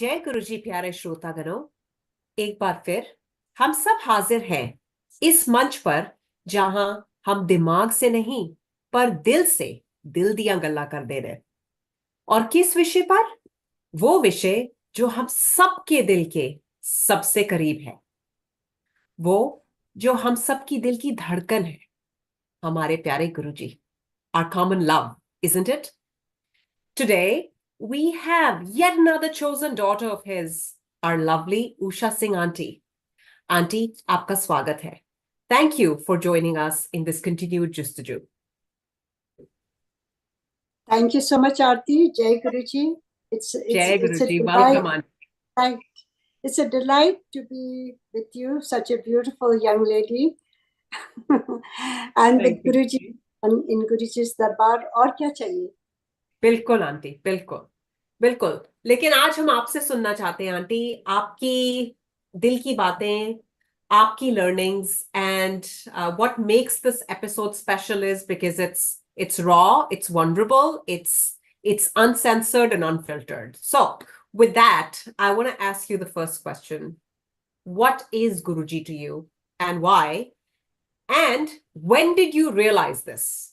जय गुरुजी प्यारे श्रोतागणों, एक बार फिर हम सब हाजिर हैं इस मंच पर जहां हम दिमाग से नहीं पर दिल से दिल दिया गल्ला कर दे रहे। और किस विषय पर? वो विषय जो हम सबके दिल के सबसे करीब है, वो जो हम सबकी दिल की धड़कन है, हमारे प्यारे गुरुजी, our common love, isn't it? Today, we have yet another chosen daughter of his, our lovely Usha Singh auntie. Auntie, आपका स्वागत है. Thank you for joining us in this continued Justaju. Thank you so much, Aarti. Jai Guruji. Jai A Guruji, delight. welcome, auntie. It's a delight to be with you, such a beautiful young lady. And Thank with you. Guruji in Guruji's darbar. और क्या चाहिए? बिल्कुल aunty, बिल्कुल बिल्कुल. लेकिन आज हम आपसे सुनना चाहते हैं आंटी, आपकी दिल की बातें, आपकी learnings, and what makes this episode special is because it's raw, it's vulnerable, it's uncensored and unfiltered. So with that, I want to ask you the first question. What is Guruji to you and why? And when did you realize this?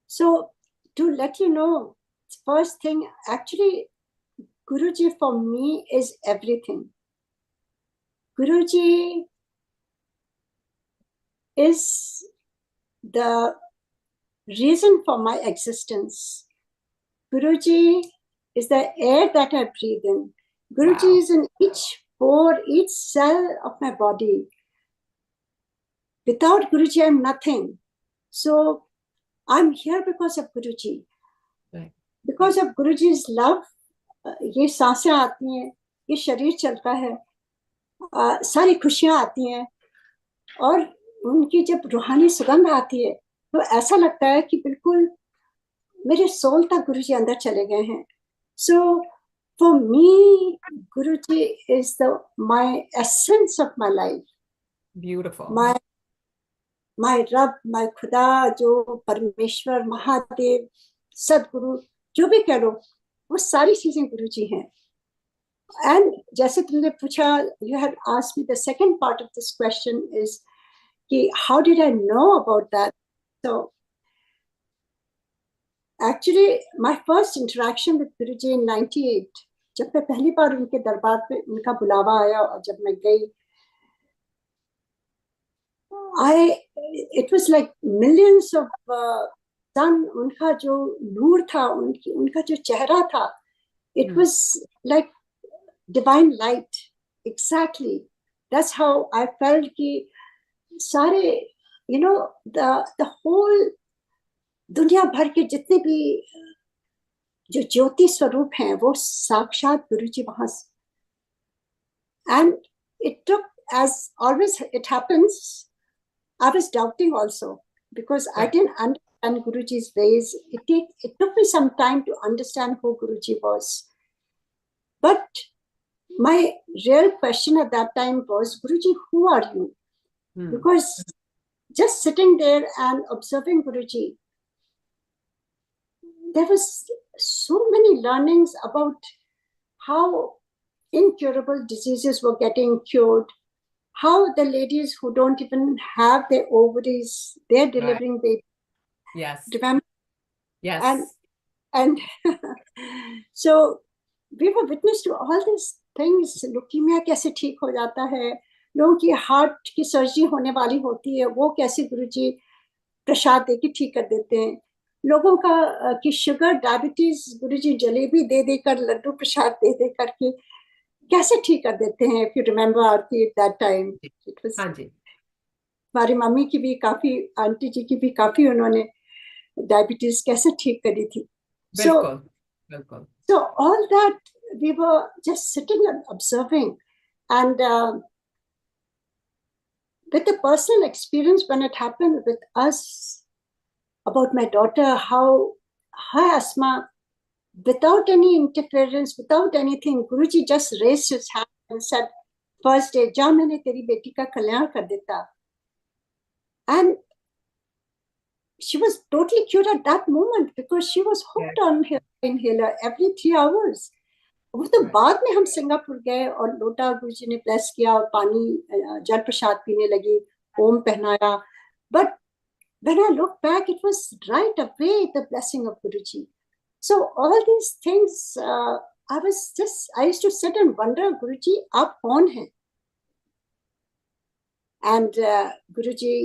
So, to let you know, first thing, actually, Guruji for me is everything. Guruji is the reason for my existence. Guruji is the air that I breathe in. Guruji Wow. is in each pore, each cell of my body. Without Guruji, I'm nothing. So I'm here because of Guruji. Right. Because of Guruji's love, ये सांसें आती हैं, ये शरीर चलता है, सारी खुशियां आती हैं, और उनकी जब रूहानी सुगंध आती है तो ऐसा लगता है कि बिल्कुल मेरे सोल तक गुरुजी अंदर चले गए हैं. So for me, Guruji is my essence of my life. Beautiful. My Rab, my Khuda, जो परमेश्वर, महादेव, सदगुरु, जो भी कह लो, वो सारी चीजें गुरुजी हैं. And जैसे तुमने पूछा, you had asked me, the second part of this question is कि how did I know about that? So actually my first interaction with Guruji in 98, जब मैं पहली बार उनके दरबार पे उनका बुलावा आया और जब मैं गई, it was like millions of sun, उनका जो नूर था, उनका जो चेहरा था, it was like divine light. Exactly, that's how I felt कि सारे, you know, the whole दुनिया भर के जितने भी जो ज्योति स्वरूप हैं वो साक्षात गुरुजी वहां. And it took, as always it happens, I was doubting also because I didn't understand Guruji's ways. It took me some time to understand who Guruji was. But my real question at that time was, Guruji, who are you? Because just sitting there and observing Guruji, there was so many learnings about how incurable diseases were getting cured, how the ladies who don't even have their ovaries, they're delivering babies. Yes. Remember? Yes. And so we were witness to all these things. Leukemia कैसे ठीक हो जाता है, लोगों की heart की surgery होने वाली होती है, वो कैसे गुरुजी प्रसाद देके ठीक कर देते हैं. लोगों का की शुगर, डायबिटीज, गुरुजी जलेबी दे देकर, लड्डू प्रसाद दे दे करके कैसे ठीक कर देते हैं. If you remember Aarti, at that time it was, हाँ जी. हमारी मम्मी की भी काफी, आंटी जी की भी काफी उन्होंने डायबिटीज कैसे ठीक करी थी. बिल्कुल, बिल्कुल. So all that we were just sitting and observing, and with the personal experience when it happened with us about my daughter, how her asthma, without any interference, without anything, Guruji just raised his hand and said, first day, जा मैंने तेरी बेटी का कल्याण कर देता. And she was totally cured at that moment because she was hooked on her inhaler every 3 hours. वो तो बाद में हम सिंगापुर गए और लोटा गुरुजी ने ब्लेस किया और पानी जल प्रसाद पीने लगी, ओम पहनाया. But when I look back, it was right away the blessing of Guruji. So all these things, I used to sit and wonder, Guruji, आप कौन हैं? And Guruji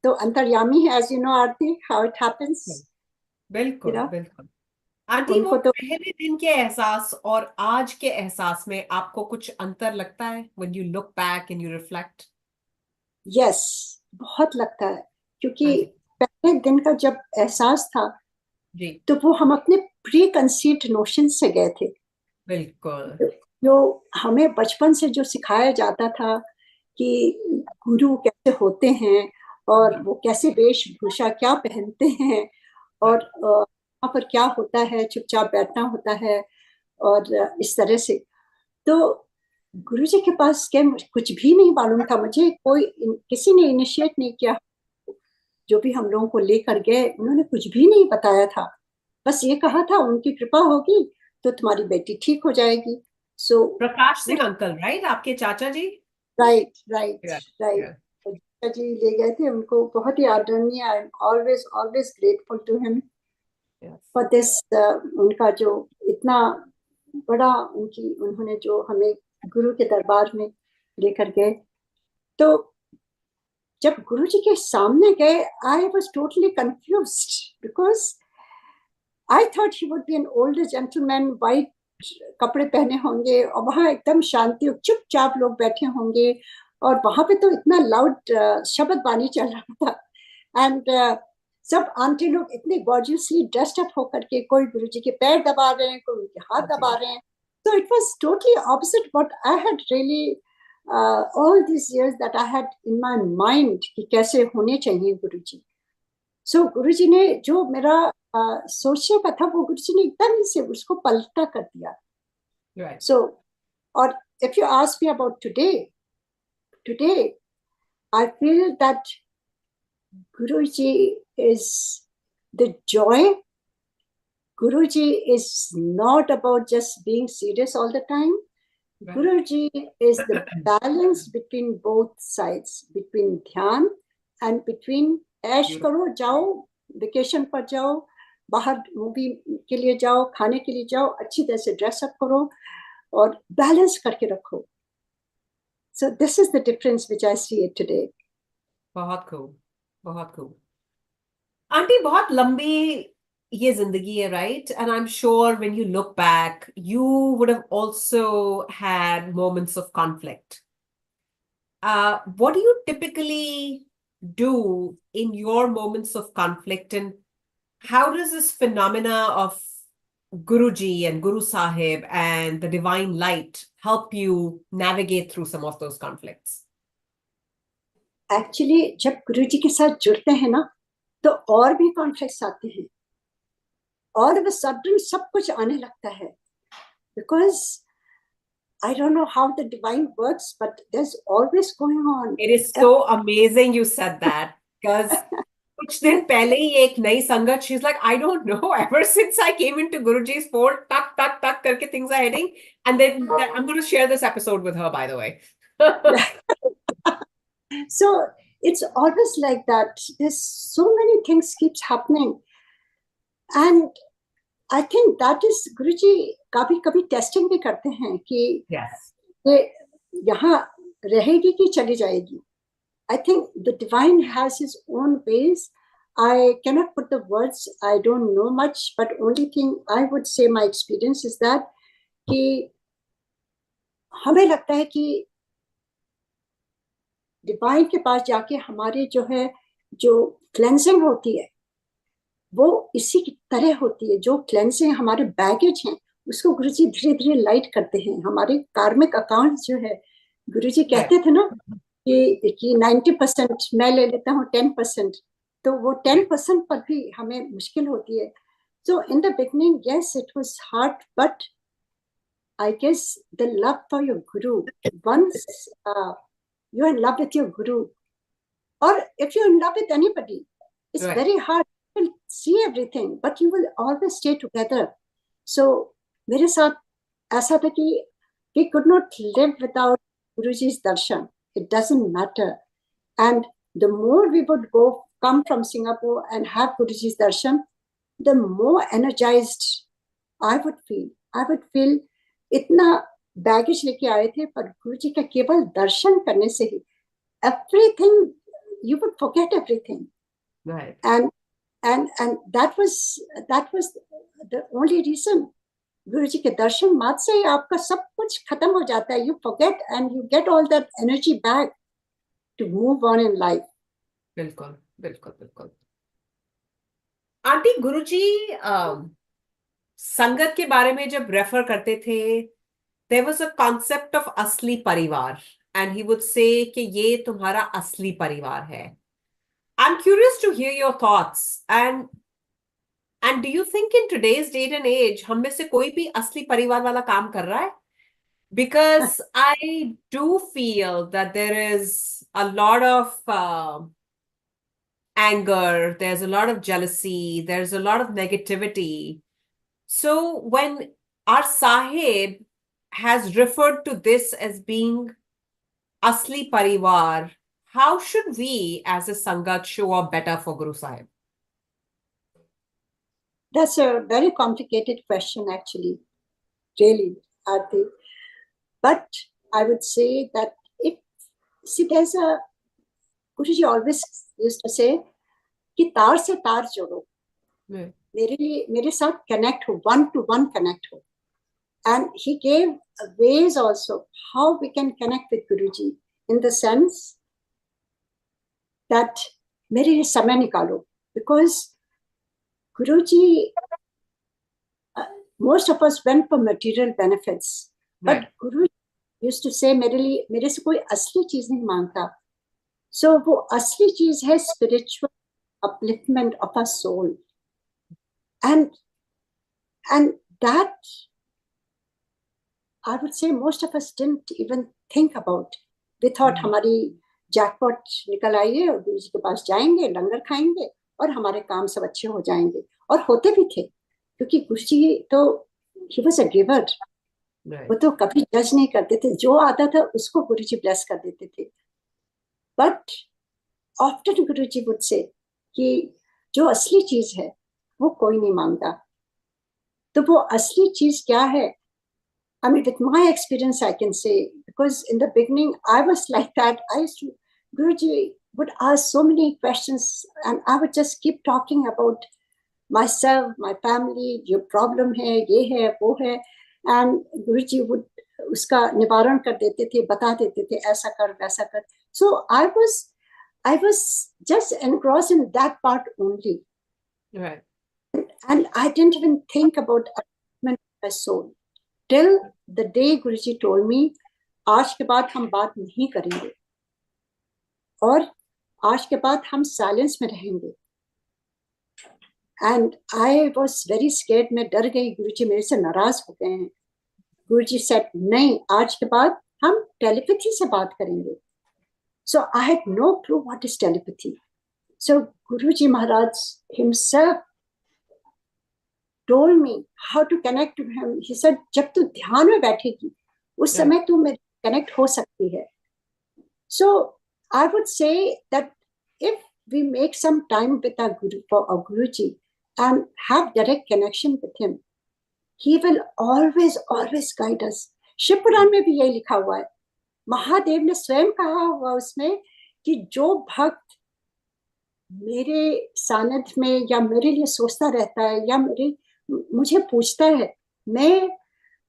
तो अंतर्यामी है, as you know, Aarti, how it happens. बिल्कुल You know? बिल्कुल. Aunty, वो पहले दिन के एहसास और आज के एहसास में आपको कुछ अंतर लगता है when you look back and you reflect? Yes, बहुत लगता है, क्योंकि पहले दिन का जब एहसास था जी, तो वो हम अपने प्री कंसीव्ड नोशन से गए थे. बिल्कुल. जो हमें बचपन से जो सिखाया जाता था कि गुरु कैसे होते हैं और वो कैसे वेशभूषा क्या पहनते हैं और वहाँ पर क्या होता है, चुपचाप बैठना होता है और इस तरह से. तो गुरुजी के पास क्या कुछ भी नहीं मालूम था मुझे, किसी ने इनिशिएट नहीं किया. जो भी हम लोगों को लेकर गए उन्होंने कुछ भी नहीं बताया था, बस ये कहा था उनकी कृपा होगी तो तुम्हारी बेटी ठीक हो जाएगी. सो प्रकाश सिंह अंकल, राइट, आपके चाचा जी? राइट. चाचा जी ले गए थे उनको, बहुत ही आदरणीय. I am always grateful to him for this. उनका जो इतना बड़ा उन्होंने जो हमें गुरु के दरबार में लेकर गए. तो जब गुरुजी के सामने गए, I was totally confused because I thought he would be an older gentleman, white कपड़े पहने होंगे और वहां एकदम शांति, चुपचाप लोग बैठे होंगे. और वहां पे तो इतना लाउड शब्द बानी चल रहा था. एंड सब आंटी लोग इतने गॉर्जियसली ड्रेस्ड अप होकर के, कोई गुरुजी के पैर दबा रहे हैं, कोई उनके हाथ दबा रहे हैं. So it was totally opposite what I had really all these years that I had in my mind कि कैसे होने चाहिए गुरुजी. So गुरुजी ने जो मेरा सोचने का था वो गुरुजी ने एकदम से उसको पलटा कर दिया. Right. So, or if you ask me about today I feel that Guruji is the joy. Guruji is not about just being serious all the time. Right. Guruji is the balance between both sides, between dhyan and between ऐश करो, जाओ vacation पर जाओ, बाहर movie के लिए जाओ, खाने के लिए जाओ, अच्छी तरह से ड्रेसअप करो और बैलेंस करके रखो. So this is the difference which I see it today. बहुत खूब, बहुत खूब. आंटी, बहुत लंबी ये जिंदगी है, right? And I'm sure when you look back, you would have also had moments of conflict. What do you typically do in your moments of conflict, and how does this phenomena of Guruji and Guru Sahib and the divine light help you navigate through some of those conflicts? Actually, जब गुरुजी के साथ जुड़ते हैं ना तो और भी conflicts आते हैं. All of a sudden सब कुछ आने लगता है, because I don't know how the divine works, but there's always going on. It is so amazing you said that, because कुछ दिन पहले ही एक नई संगत, she's like, I don't know, ever since I came into Guruji's fold, tak tak tak करके things are heading, and then I'm going to share this episode with her, by the way. So it's always like that. There's so many things keeps happening, and I think that is Guruji कभी testing भी करते हैं कि ये यहाँ रहेगी कि चली जाएगी. I think the divine has his own ways. I cannot put the words. I don't know much, but only thing I would say my experience is that कि हमें लगता है कि डिवाइन के पास जाके हमारे जो क्लेंजिंग होती है वो इसी की तरह होती है. जो क्लेंजिंग हमारे बैगेज हैं उसको गुरुजी धीरे धीरे लाइट करते हैं. हमारे कार्मिक अकाउंट जो है, गुरुजी कहते थे ना कि 90% मैं ले लेता हूँ, 10%, तो वो 10% पर भी हमें मुश्किल होती है. So in the beginning, yes, it was hard, but I guess the love for your guru, once you're in love with your guru, or if you're in love with anybody, it's very hard. see everything, but you will always stay together. So मेरे साथ ऐसा था कि we could not live without Guruji's darshan. It doesn't matter. And the more we would come from Singapore and have Guruji's darshan, the more energized I would feel. I would feel इतना baggage लेके आए थे, पर गुरुजी का केवल दर्शन करने से ही everything, you would forget everything. Right. And that was the only reason. गुरुजी के दर्शन मात्र से ही आपका सब कुछ खत्म हो जाता है. You forget and you get all that energy back to move on in life. बिल्कुल बिल्कुल बिल्कुल. आंटी, गुरुजी संगत के बारे में जब रेफर करते थे, there was a concept of असली परिवार, and he would say कि ये तुम्हारा असली परिवार है. I'm curious to hear your thoughts. And do you think in today's date and age, हम में से कोई भी असली परिवार वाला काम कर रहा है? Because I do feel that there is a lot of anger, there's a lot of jealousy, there's a lot of negativity. So when our Sahib has referred to this as being Asli Parivar, how should we as a Sangat show up better for Guru Sahib? That's a very complicated question, actually, really, Aarti. But I would say that there's a, Guruji always used to say कि तार से तार जोड़ो, मेरे साथ connect हो, one-to-one connect हो. And he gave ways also how we can connect with Guruji, in the sense that मेरे लिए समय निकालो, because Guruji, most of us went for material benefits, but right. Guru used to say मेरे से कोई असली चीज नहीं मांगता. So वो असली चीज है spiritual upliftment of our soul, and that I would say most of us didn't even think about. We thought हमारी jackpot निकल आई है और गुरुजी के पास जाएंगे, लंगर खाएंगे और हमारे काम सब अच्छे हो जाएंगे. और होते भी थे, क्योंकि गुरुजी तो he was a giver. वो तो कभी जज नहीं करते थे, जो आता था उसको गुरुजी ब्लेस कर देते थे. But often Guruji would say कि जो असली चीज है वो कोई नहीं मांगता. तो वो असली चीज क्या है? I mean, with my experience, I can say, because in the beginning, I was like that. Guruji would ask so many questions, and I would just keep talking about myself, my family, your problem hai, ye hai, wo hai. And Guruji would uska nivaran kar dete the, bata dete the, aisa kar, waisa kar. So I was just engrossed in that part only. Right. And I didn't even think about upliftment of my soul. Till the day Guruji told me, आज के बाद हम बात नहीं करेंगे और आज के बाद हम साइलेंस में रहेंगे. And I was very scared. मैं डर गई, गुरुजी मेरे से नाराज हो गए हैं. गुरुजी said, नहीं, आज के बाद हम टेलीपैथी से बात करेंगे. So I had no clue what is telepathy. So Guruji Maharaj himself told me how to connect to him. He said, जब तू ध्यान में बैठेगी, उस समय तू मेरे connect हो सकती है. So I would say that if we make some time with our Guru, for our Guruji, and have direct connection with him, he will always guide us. Shiv पुराण में भी यही लिखा हुआ है. महादेव ने स्वयं कहा हुआ उसमें कि जो भक्त मेरे सानिध्य में या मेरे लिए सोचता रहता है या मुझे पूछता है, मैं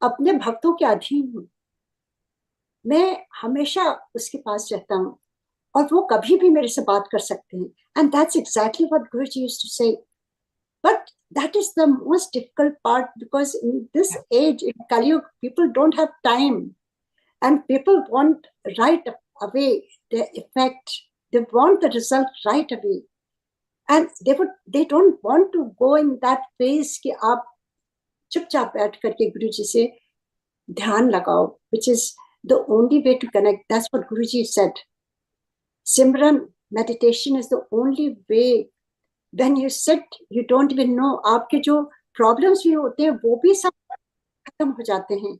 अपने भक्तों के अधीन हूँ, मैं हमेशा उसके पास रहता हूँ और वो कभी भी मेरे से बात कर सकते हैं. And that's exactly what Guruji used to say. But that is the most difficult part, because in this age, in Kali Yuga, people don't have time, and people want right away the effect. They want the result right away. And they don't want to go in that phase कि आप चुपचाप बैठ करके गुरुजी से ध्यान लगाओ, which is the only way to connect. That's what Guruji said. Simran, meditation is the only way when you sit you don't even know, आपके जो प्रॉब्लम्स भी होते हैं वो भी सब खत्म हो जाते हैं,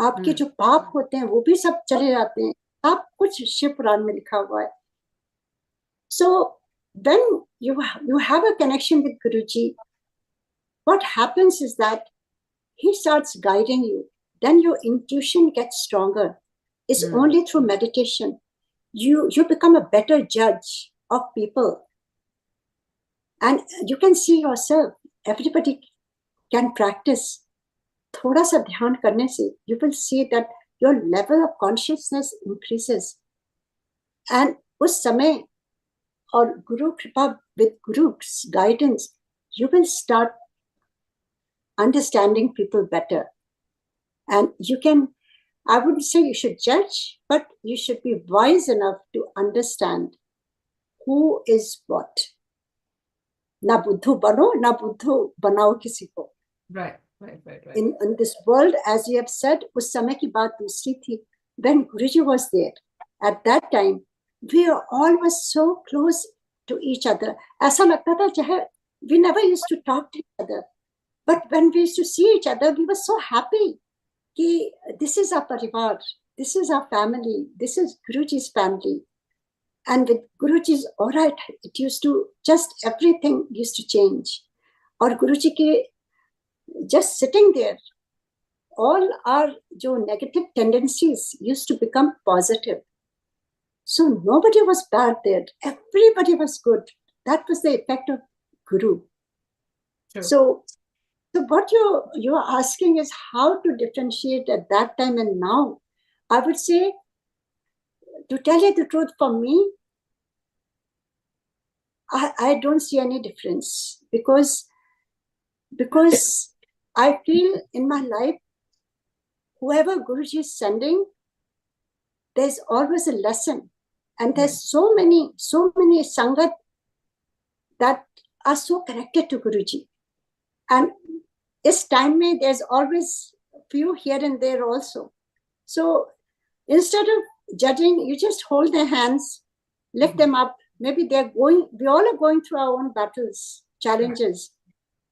आपके जो पाप होते हैं वो भी सब चले जाते हैं, सब कुछ शिव पुराण में लिखा हुआ है. So when you have a connection with Guruji, what happens is that he starts guiding you, then your intuition gets stronger. It's only through meditation you become a better judge of people, and you can see yourself. Everybody can practice. थोड़ा सा ध्यान करने से you will see that your level of consciousness increases. And उस समय और गुरु कृपा, with Guru's guidance, you will start understanding people better. And you can, I wouldn't say you should judge, but you should be wise enough to understand who is what. ना बुद्धू बनो, ना बुद्धू बनाओ किसी को. Right. In this world, as you have said, उस समय की बात दूसरी थी. When Guruji was there, at that time, we all was so close to each other. ऐसा लगता था चाहे we never used to talk to each other, but when we used to see each other, we were so happy कि this is our parivar, this is our family, this is Guruji's family. And with Guruji's aura, it used to, just everything used to change. और Guruji के just sitting there, all our जो negative tendencies used to become positive. So nobody was bad there. Everybody was good. That was the effect of Guru. True. So what you are asking is how to differentiate at that time and now. I would say, to tell you the truth, for me, I don't see any difference, because I feel in my life, whoever Guruji is sending, there's always a lesson. And there's so many Sangat that are so connected to Guruji. And this time there's always few here and there also. So instead of judging, you just hold their hands, lift them up. Maybe we all are going through our own battles, challenges.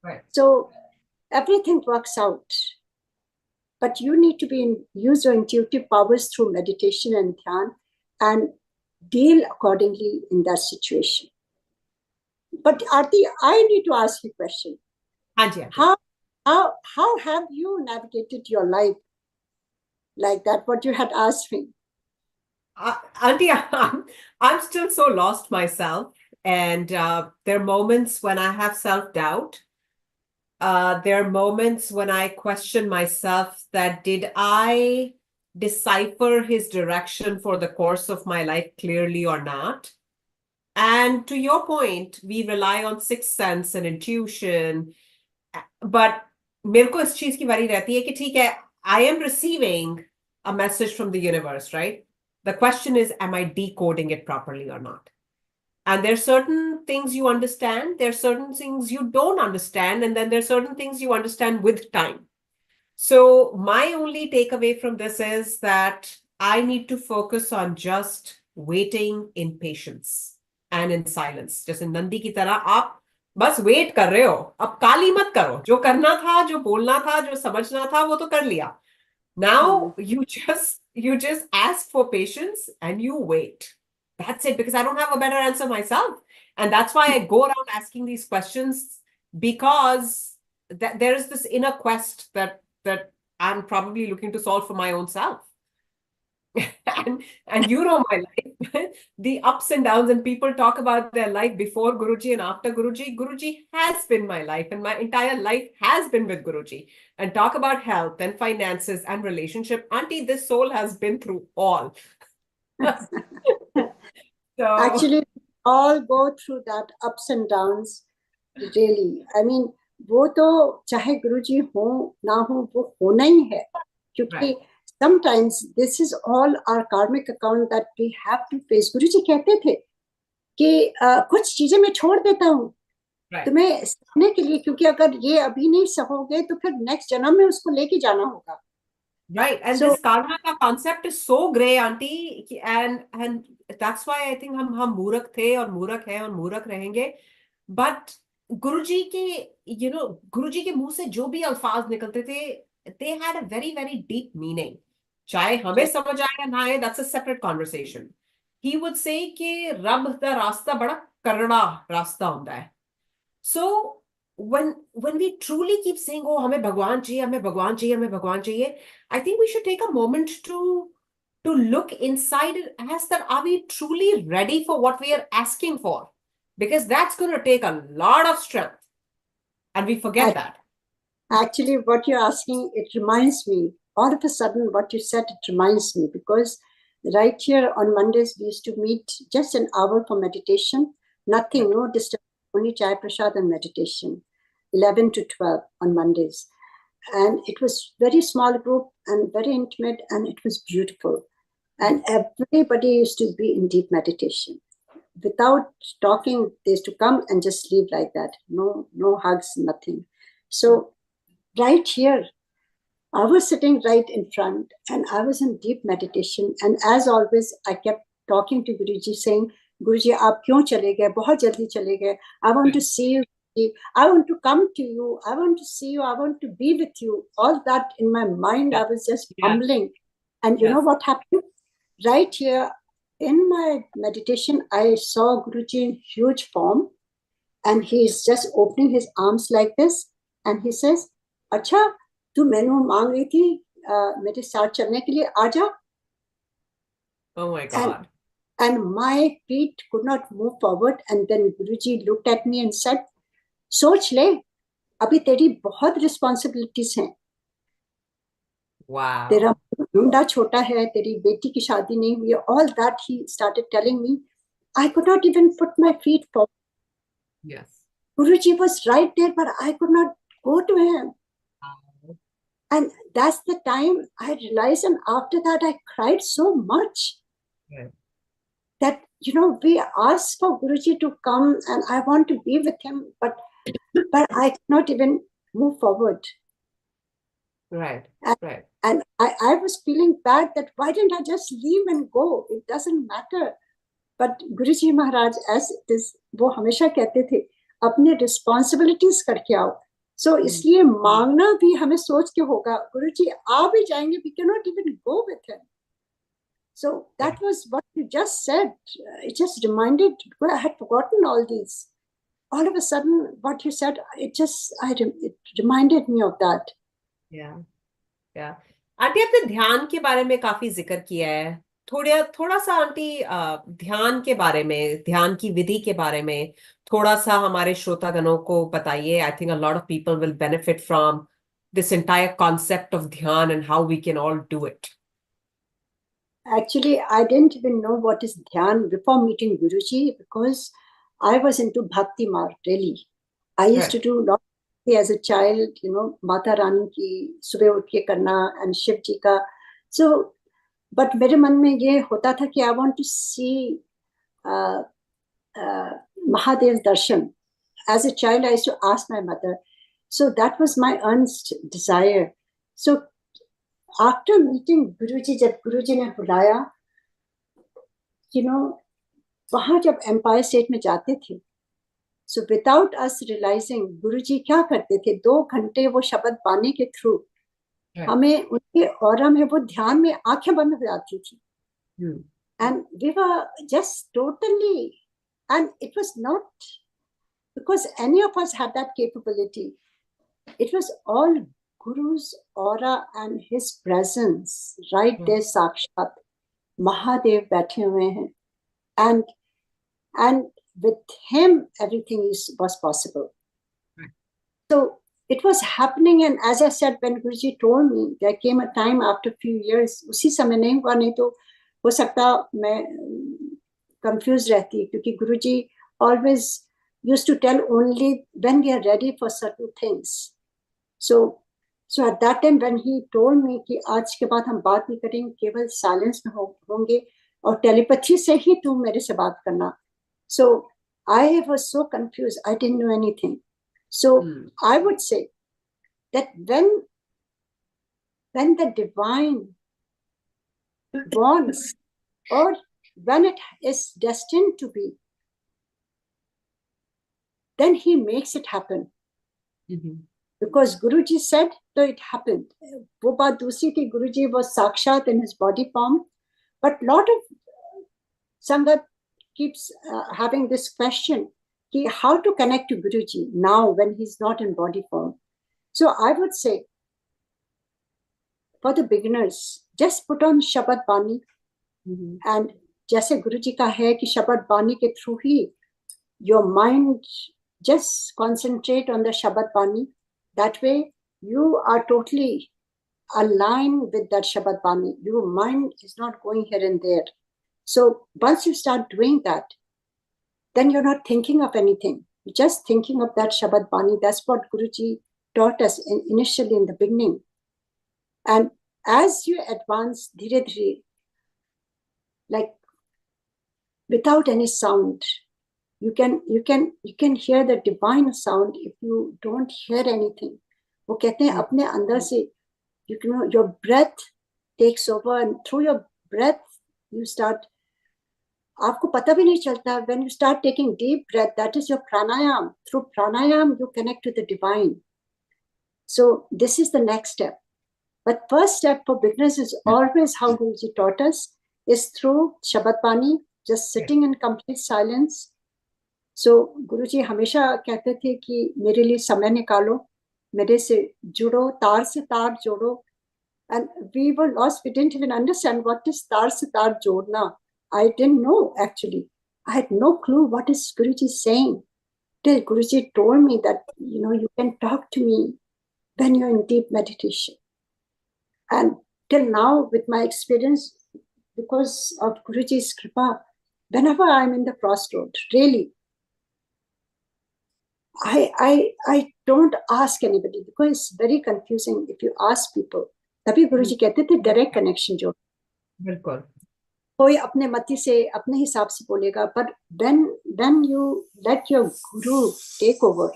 Right. So everything works out. But you need to use your intuitive powers through meditation and dhyan and deal accordingly in that situation. But Aarti, I need to ask you a question. Auntie. How have you navigated your life like that? What you had asked me. Auntie, I'm still so lost myself, and there are moments when I have self-doubt. There are moments when I question myself that did I decipher his direction for the course of my life clearly or not? And to your point, we rely on sixth sense and intuition, but मेरे को इस चीज की worry रहती है कि ठीक है, I am receiving a message from the universe, right? The question is, am I decoding it properly or not? And there are certain things you understand, there are certain things you don't understand, and then there are certain things you understand with time. So my only takeaway from this is that I need to focus on just waiting in patience and in silence. जैसे नंदी की तरह आप बस wait कर रहे हो, अब काली मत करो, जो करना था, जो बोलना था, जो समझना था, वो तो कर लिया. Now you just ask for patience and you wait. That's it, because I don't have a better answer myself. And that's why I go around asking these questions, because there is this inner quest that I'm probably looking to solve for my own self. and you know my life, the ups and downs, and people talk about their life before Guruji and after Guruji. Guruji has been my life, and my entire life has been with Guruji. And talk about health and finances and relationship. Auntie, this soul has been through all. So actually, all go through that ups and downs. Really, I mean, वो तो चाहे गुरुजी हो ना हो, वो होना ही है, क्योंकि sometimes this is all our karmic account that we have to face. गुरुजी कहते थे कि कुछ चीजें मैं छोड़ देता हूँ तुम्हें सहने के लिए, क्योंकि अगर ये अभी नहीं सहोगे तो फिर नेक्स्ट जन्म में उसको लेके जाना होगा. Right, and this karma का concept is so gray, auntie, and that's why I think हम मूर्ख थे और मूर्ख हैं और मूर्ख रहेंगे. But गुरुजी के गुरुजी के मुंह से जो भी अल्फाज निकलते थे, they had a very very deep meaning. चाहे हमें समझ आए या ना आए, that's a separate conversation. He would say कि रब दा रास्ता बड़ा करड़ा रास्ता होता है। सो when we truly keep saying, oh हमें भगवान चाहिए, हमें भगवान चाहिए, हमें भगवान चाहिए, I think we should take a moment to look inside and ask that, are we truly ready for what we are asking for? Because that's going to take a lot of strength, and we forget that. Actually, what you're asking, it reminds me, all of a sudden, what you said, it reminds me, because right here on Mondays, we used to meet just an hour for meditation, nothing, no disturbance, only chai prasad and meditation, 11 to 12 on Mondays. And it was very small group and very intimate, and it was beautiful. And everybody used to be in deep meditation. Without talking, they used to come and just leave like that. No hugs, nothing. So right here, I was sitting right in front and I was in deep meditation. And as always, I kept talking to Guruji, saying, Guruji, aap kyun chale gaye? Bahut jaldi chale gaye. I want to see you. I want to come to you. I want to see you. I want to be with you. All that in my mind, I was just mumbling. And you know what happened? Right here in my meditation, I saw Guruji in huge form. And he's just opening his arms like this. And he says, अच्छा तू मैनू मांग रही थी मेरे साथ चलने के लिए, आजा. Oh my God. And my feet could not move forward. And then Guruji looked at me and said, सोच ले, अभी तेरी बहुत रिस्पॉन्सिबिलिटीज हैं. Wow. तेरा मुंडा छोटा है, तेरी बेटी की शादी नहीं हुई है. All that he started telling me. I could not even put my feet forward. Yes. Guruji was right there, but I could not go to him. And that's the time I realized, and after that I cried so much. That, we asked for Guruji to come and I want to be with him, but I cannot even move forward. Right. And I was feeling bad that why didn't I just leave and go? It doesn't matter. But Guruji Maharaj, as it is, वो हमेशा कहते थे, अपने responsibilities करके आओ. So इसलिए मांगना भी हमें सोच के होगा. Guruji आ भी जाएंगे, we cannot even go with him. So that was what you just said. It just reminded, I had forgotten all these. All of a sudden, what you said, it reminded me of that. Yeah. Aunty, आपने ध्यान के बारे में काफी जिक्र किया है. थोड़ा सा आंटी, ध्यान के बारे में, ध्यान की विधि के बारे में थोड़ा सा हमारे श्रोतागणों को बताइए. I think a lot of people will benefit from this entire concept of dhyan and how we can all do it. Actually, I didn't even know what is dhyan before meeting Guruji, because I was into Bhakti Marg, really. I used to do lot as a child, Mata Rani ki subah uthe karna and Shiv ji ka. So, but mere man mein ye hota tha ki I want to see Mahadev darshan. As a child, I used to ask my mother. So that was my earnest desire. So after meeting Guruji, जब गुरुजी ने बुलाया, वहां जब empire state में जाते थे, so without us realizing, गुरुजी क्या करते थे, 2 घंटे वो शब्द पाने के थ्रू हमें उनके ऑरा में, वो ध्यान में आंखें बंद हो जाती थी. And we were just totally, and it was not because any of us had that capability. It was all Guru's aura and his presence right there, Sakshat. Mahadev बैठे हुए हैं, and with him everything was possible. So it was happening, and as I said, when Guruji told me, there came a time after a few years, उसी समय नहीं हुआ, नहीं तो हो सकता मैं confused रहती, क्योंकि Guruji always used to tell only when we are ready for certain things. So at that time when he told me कि आज के बाद हम बात नहीं करेंगे, केवल साइलेंस में होंगे और टेलीपैथी से ही तुम मेरे से बात करना. So I was so confused. I didn't know anything. So I would say that when the divine wants, or when it is destined to be, then he makes it happen. Because Guruji said, so it happened. वो बात दूसरी थी, Guruji was Sakshat in his body form, but lot of Sangat keeps having this question, how to connect to Guruji now when he's not in body form. So I would say, for the beginners, just put on Shabad Bani, and जैसे Guruji का है कि Shabad Bani के through he your mind just concentrate on the Shabad Bani. That way you are totally aligned with that Shabad Bani. Your mind is not going here and there. So once you start doing that, then you're not thinking of anything. You're just thinking of that Shabad Bani. That's what Guruji taught us initially in the beginning. And as you advance, dhire dhire, like without any sound, you can hear the divine sound if you don't hear anything. वो कहते हैं अपने अंदर से, your breath takes over, and through your breath you start, आपको पता भी नहीं चलता, when you start taking deep breath, that is your pranayam. Through pranayam you connect to the divine. So this is the next step. But first step for beginners is always how Guruji taught us, is through Shabad Bani, just sitting in complete silence. So Guruji हमेशा कहते थे कि मेरे लिए समय निकालो, मेरे से जुड़ो, तार से तार जोड़ो. And we were lost. We didn't even understand what is तार से तार जोड़ना. I didn't know, actually. I had no clue what is Guruji saying. Till Guruji told me that, you can talk to me when you're in deep meditation. And till now, with my experience, because of Guruji's kripa, whenever I'm in the crossroad, really, I don't ask anybody, because it's very confusing if you ask people. तभी गुरुजी कहते थे direct connection जो बिल्कुल कोई अपने मति से अपने हिसाब से बोलेगा, but when you let your guru take over,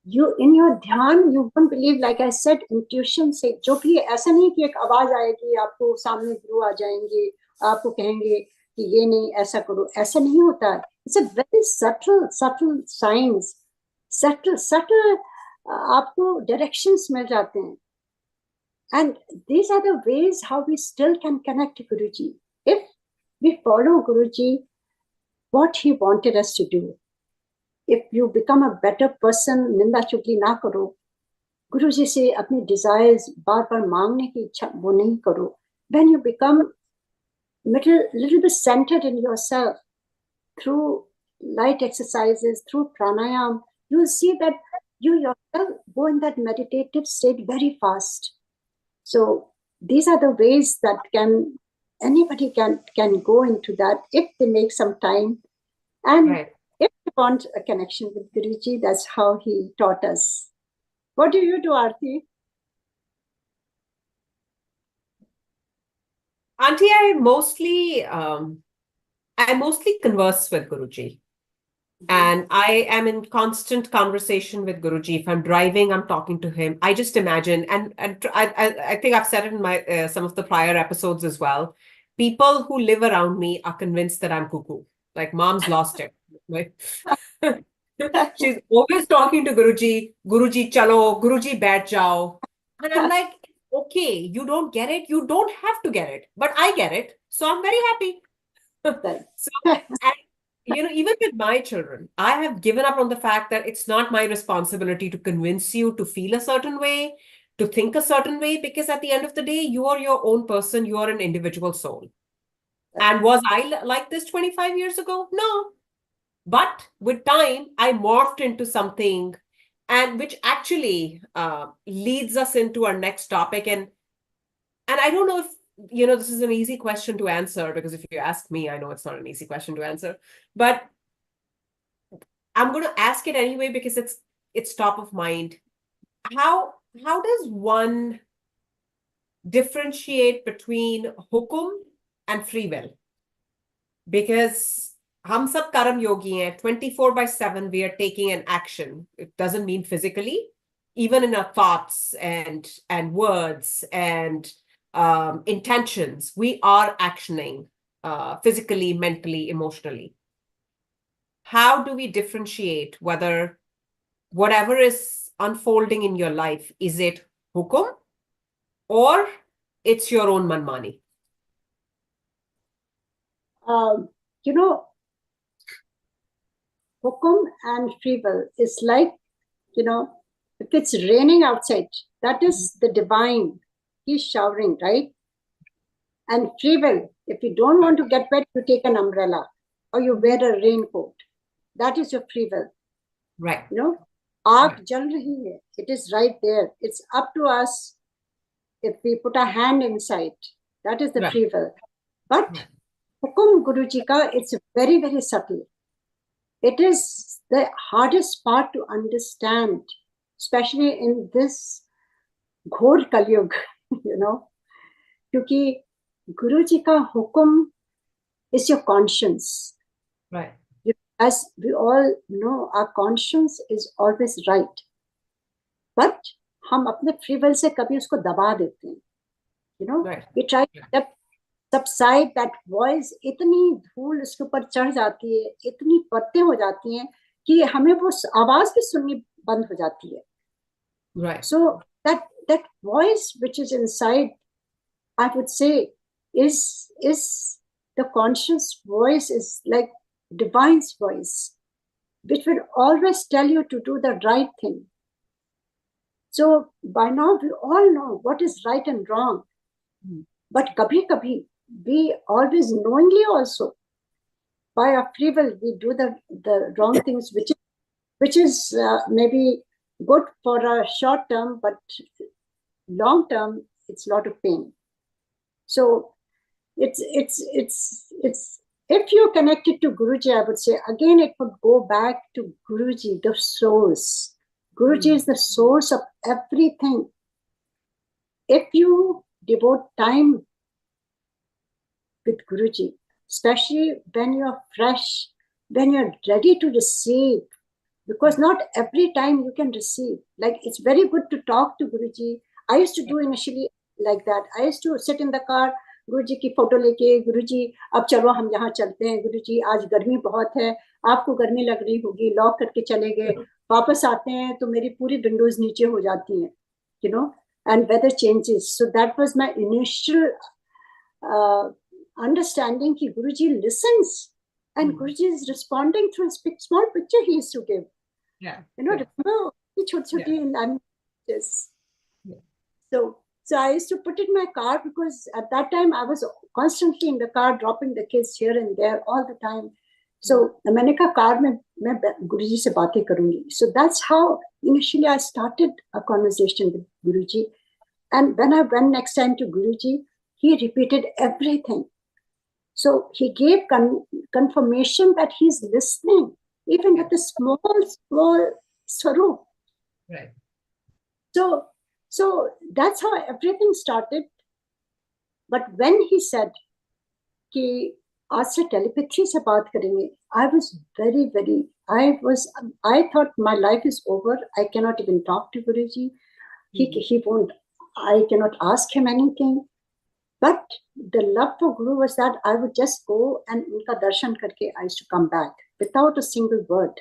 you in your ध्यान, you won't believe, like I said, intuition से, जो भी ऐसा नहीं कि एक आवाज आएगी, आपको सामने गुरु आ जाएंगे, आपको कहेंगे कि ये नहीं ऐसा करो, ऐसा नहीं होता है. It's a very subtle signs, subtle आपको directions मिल जाते हैं. And these are the ways how we still can connect to Guruji. If we follow Guruji, what he wanted us to do. If you become a better person, निंदा चुगली ना करो, गुरुजी से अपने desires बार बार मांगने की इच्छा वो नहीं करो. When you become little bit centered in yourself through light exercises, through pranayam, you will see that you yourself go in that meditative state very fast. So these are the ways that anybody can go into that if they make some time. And right. If you want a connection with Guruji, that's how he taught us. What do you do, Aarti? Auntie, I mostly converse with Guruji. And I am in constant conversation with Guruji. If I'm driving, I'm talking to him. I just imagine, and I think I've said it in my some of the prior episodes as well. People who live around me are convinced that I'm cuckoo. Like mom's lost it. Right? She's always talking to Guruji. Guruji, chalo. Guruji, baith jao. And I'm like, okay, you don't get it. You don't have to get it, but I get it, so I'm very happy. So. Even with my children, I have given up on the fact that it's not my responsibility to convince you to feel a certain way, to think a certain way, because at the end of the day, you are your own person. You are an individual soul. And was I like this 25 years ago? No. But with time, I morphed into something, and which actually leads us into our next topic. And I don't know if this is an easy question to answer, because if you ask me, I know it's not an easy question to answer, but I'm going to ask it anyway because it's top of mind. How does one differentiate between hukum and free will? Because hum sab karam yogi hain, 24/7 we are taking an action. It doesn't mean physically, even in our thoughts and words and intentions, we are actioning physically, mentally, emotionally. how do we differentiate whether whatever is unfolding in your life, is it hukum or it's your own manmani? You know, hukum and free will is like, you know, if it's raining outside, that is the divine. He's showering, right? And free will, if you don't want to get wet, you take an umbrella or you wear a raincoat. That is your free will. Right. You know, आग जल रही है. It is right there. It's up to us if we put our hand inside. That is the Right. free will. But hukum Guruji ka, it's very, very subtle. It is the hardest part to understand, especially in this घोर कलयुग, you know, क्योंकि Guruji ka hukum is your conscience. Right. As we all know, our conscience is always right. But हम अपने free will से कभी उसको दबा देते हैं. You know, Right. we try to subside that voice. इतनी धूल उसके ऊपर चढ़ जाती है, इतनी परतें हो जाती हैं कि हमें वो आवाज भी सुननी बंद हो जाती है. Right. So that voice which is inside, I would say, is the conscious voice, is like divine's voice, which will always tell you to do the right thing. So by now we all know what is right and wrong. But kabhi kabhi, we always knowingly also, by our free will, we do the wrong things, which is maybe good for a short term, but long term, it's a lot of pain. So it's if you're connected to Guruji, I would say again it would go back to Guruji, the source. Guruji is the source of everything. If you devote time with Guruji, especially when you're fresh, when you're ready to receive, because not every time you can receive. Like, it's very good to talk to Guruji. I used to do initially like that. I used to sit in the car, गुरुजी की photo लेके, गुरुजी अब चलो हम यहाँ चलते हैं, गुरुजी आज गर्मी बहुत है, आपको गर्मी लग रही होगी, लॉक करके चले गए, वापस आते हैं तो मेरी पूरी विंडोज नीचे हो जाती हैं, you know, and weather changes. So that was my initial understanding कि गुरुजी listens and Guruji is responding through a small picture he used to give. Yeah. You know, remember छोटी-छोटी languages. So I used to put it in my car because at that time I was constantly in the car dropping the kids here and there all the time. So मैंने कहा car में मैं गुरुजी से बातें करूंगी. So that's how initially I started a conversation with Guruji. And when I went next time to Guruji, he repeated everything. So he gave confirmation that he's listening, even with a small swaroop. Right. So that's how everything started. But when he said कि आज से telepathy से बात करेंगे, I was very, I thought my life is over. I cannot even talk to Guruji. He won't, I cannot ask him anything. But the love for Guru was that I would just go and unka darshan karke, I used to come back without a single word.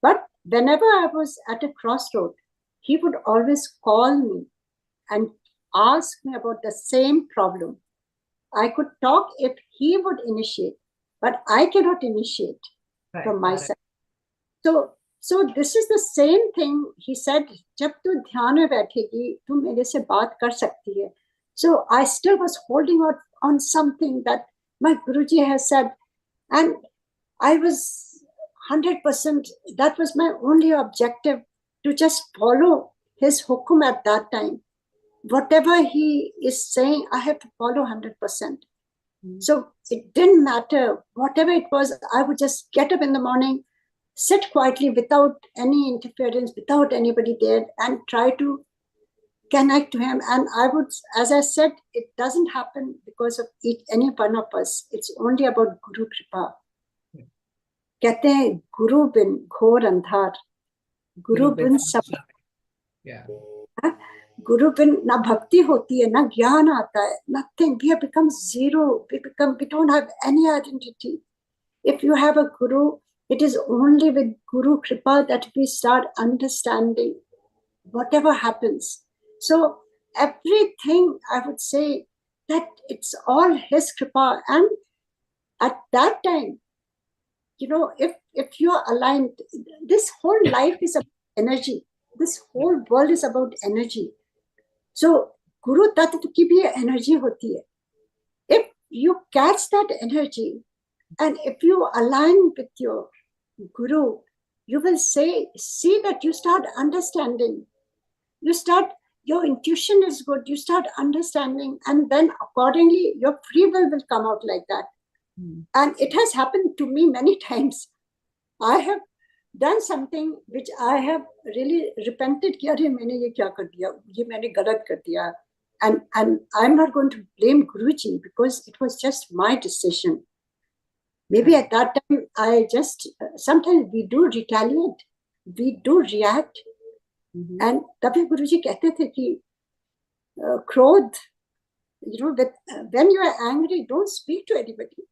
But whenever I was at a crossroad, he would always call me and ask me about the same problem. I could talk if he would initiate, but I cannot initiate from my side. So this is the same thing he said, जब तू ध्यान में बैठेगी, तू मेरे से बात कर सकती है. So I still was holding on something that my Guruji has said, and I was 100%, that was my only objective, to just follow his hukum at that time. Whatever he is saying, I have to follow 100%. So it didn't matter, whatever it was, I would just get up in the morning, sit quietly without any interference, without anybody there, and try to connect to him. And I would, as I said, it doesn't happen because of any one of us. It's only about Guru Kripa. कहते हैं गुरु बिन घोर अंधार, गुरु बिन सब. गुरु बिन ना भक्ति होती है, ना ज्ञान आता है, nothing. We have become zero. We don't have any identity. If you have a guru, It is only with Guru Kripa that we start understanding whatever happens. So everything, I would say that it's all his Kripa. And at that time, if you're aligned, this whole life is about energy. This whole world is about energy. So Guru Tattva की भी energy होती है. If you catch that energy and if you align with your Guru, you will see that you start understanding. Your intuition is good. You start understanding, and then accordingly, your free will come out like that. And it has happened to me many times. I have done something which I have really repented कि अरे मैंने ये क्या कर दिया, ये मैंने गलत कर दिया. And I'm not going to blame Guruji because it was just my decision. Maybe at that time I just sometimes we do retaliate, we do react. And तभी गुरुजी कहते थे कि क्रोध, when you are angry, don't speak to anybody.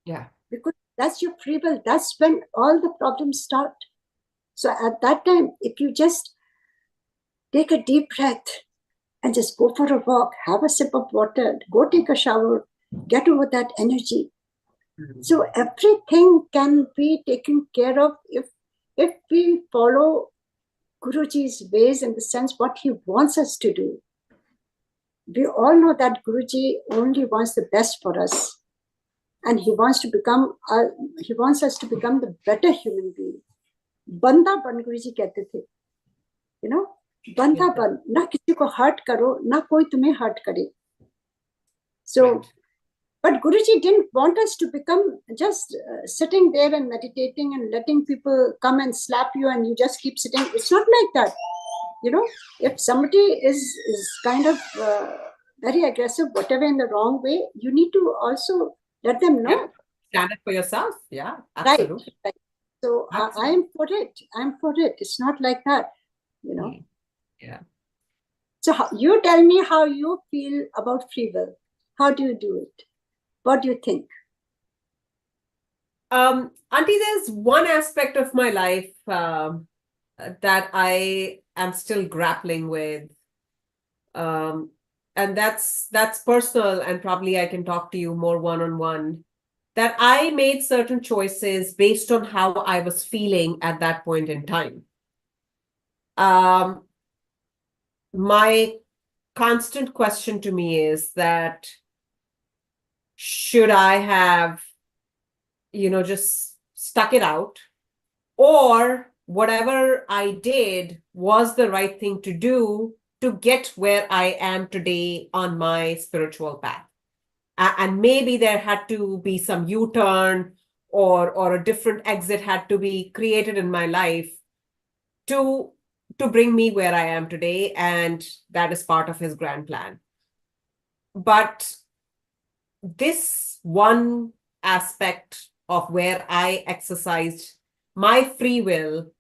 Yeah. Because that's your free will. That's when all the problems start. So at that time, if you just take a deep breath and just go for a walk, have a sip of water, go take a shower, get over that energy. So everything can be taken care of if we follow Guruji's ways, in the sense what he wants us to do. We all know that Guruji only wants the best for us, and he wants us to become the better human being. बंदा बन, गुरुजी कहते थे, बंदा बन, ना किसी को hurt करो, ना कोई तुम्हें हर्ट करे. So but Guruji didn't want us to become just sitting there and meditating and letting people come and slap you and you just keep sitting. It's not like that. If somebody is kind of very aggressive, whatever, in the wrong way, you need to also let them know. Yeah. Stand up for yourself. Yeah, absolutely. Right. So I'm for it. It's not like that, Yeah. So you tell me how you feel about free will. How do you do it? What do you think? Auntie, there's one aspect of my life that I am still grappling with. And that's personal, and probably I can talk to you more one-on-one. That I made certain choices based on how I was feeling at that point in time. My constant question to me is that should I have, just stuck it out, or whatever I did was the right thing to do to get where I am today on my spiritual path. And maybe there had to be some U-turn or a different exit had to be created in my life to bring me where I am today. And that is part of his grand plan. But this one aspect of where I exercised my free will,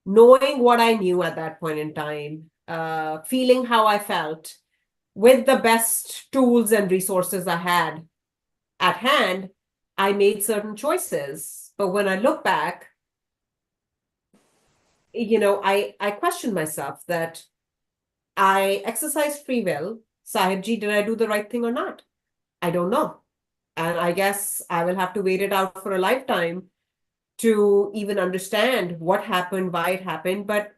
knowing what I knew at that point in time, feeling how I felt, with the best tools and resources I had at hand, I made certain choices. But when I look back, I question myself that I exercised free will. Sahibji, did I do the right thing or not? I don't know. And I guess I will have to wait it out for a lifetime to even understand what happened, why it happened. But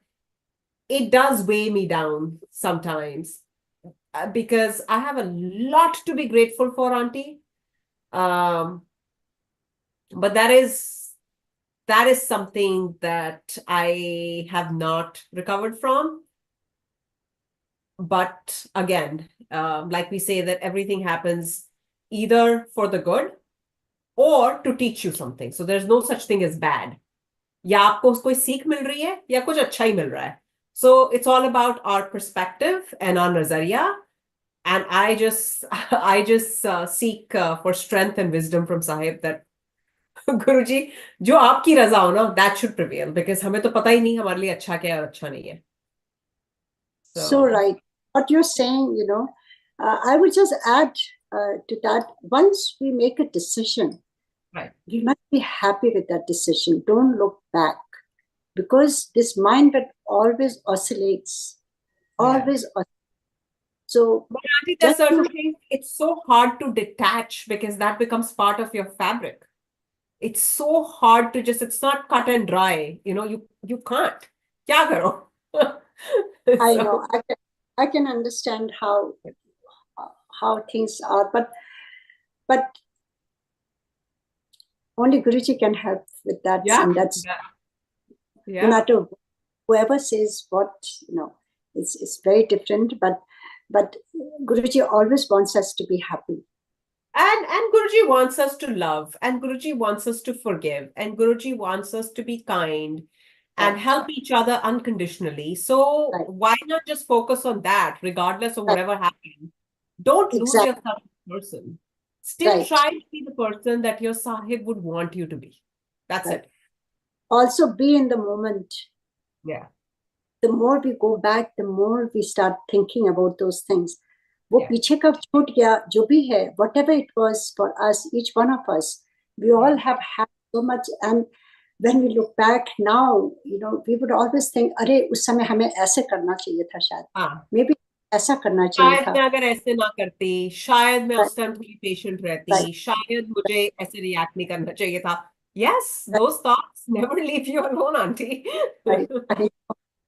it does weigh me down sometimes because I have a lot to be grateful for, Auntie. But that is something that I have not recovered from. But again, like we say, that everything happens either for the good or to teach you something. So there's no such thing as bad. या आपको कोई सीख मिल रही है या कुछ अच्छा ही मिल रहा है. So it's all about our perspective and our nazariya. And I just seek for strength and wisdom from Sahib that Guruji, जो आपकी रजा हो ना, that should prevail, because हमें तो पता ही नहीं हमारे लिए अच्छा क्या है और अच्छा नहीं है. So right, what you're saying, I would just add to that. Once we make a decision, Right. we must be happy with that decision. Don't look back, because this mind that always oscillates, Yeah. always oscillates. So But Auntie, there's just certain to, things it's so hard to detach because that becomes part of your fabric. It's so hard to just, it's not cut and dry. You can't. Kya karo? I So, know, I can understand how things are, but only Guruji can help with that, yeah, and that's no yeah. matter whoever says what, it's very different, but Guruji always wants us to be happy. And Guruji wants us to love, and Guruji wants us to forgive, and Guruji wants us to be kind and Right, help each other unconditionally. So right, why not just focus on that, regardless of right, whatever happens? Don't lose exactly, yourself as a person. Still right, try to be the person that your Sahib would want you to be. That's right. it. Also be in the moment. Yeah, The more we go back, the more we start thinking about those things. वो yeah, पीछे का छूट गया जो भी है, whatever it was for us, each one of us, we all yeah. have had so much. And when we look back now, we would always think, अरे उस समय हमें ऐसे करना चाहिए था शायद, हाँ, maybe ऐसा करना चाहिए शायद था. मैं अगर ऐसे ना करती, शायद मैं Right, उस टाइम थोड़ी पेशेंट right, रहती, शायद मुझे ऐसे रिएक्ट नहीं करना चाहिए था. Yes, right, those thoughts never leave you alone, auntie. right, right.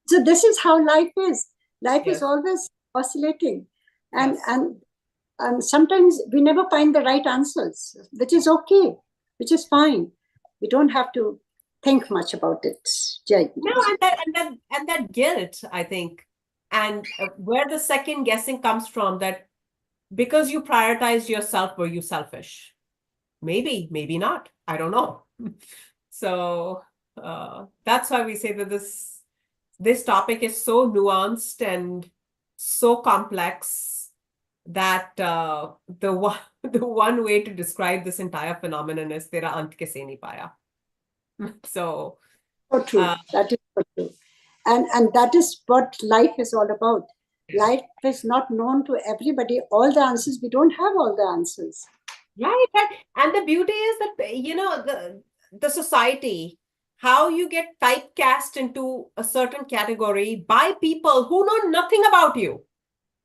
So this is how life is. Life is Yes, always oscillating, and yes. and and sometimes we never find the right answers, which is okay, which is fine. We don't have to think much about it. Jai. No, and that guilt, I think, and where the second guessing comes from, that because you prioritized yourself, were you selfish? Maybe, maybe not. I don't know. So that's why we say that this topic is so nuanced and so complex that the one the one way to describe this entire phenomenon is tera ant kaise nahi paya. So So true. uh, That is so true. And that is what life is all about. yeah. Life is not known to everybody. All the answers, we don't have all the answers. Right, right. And the beauty is that, the society, how you get typecast into a certain category by people who know nothing about you,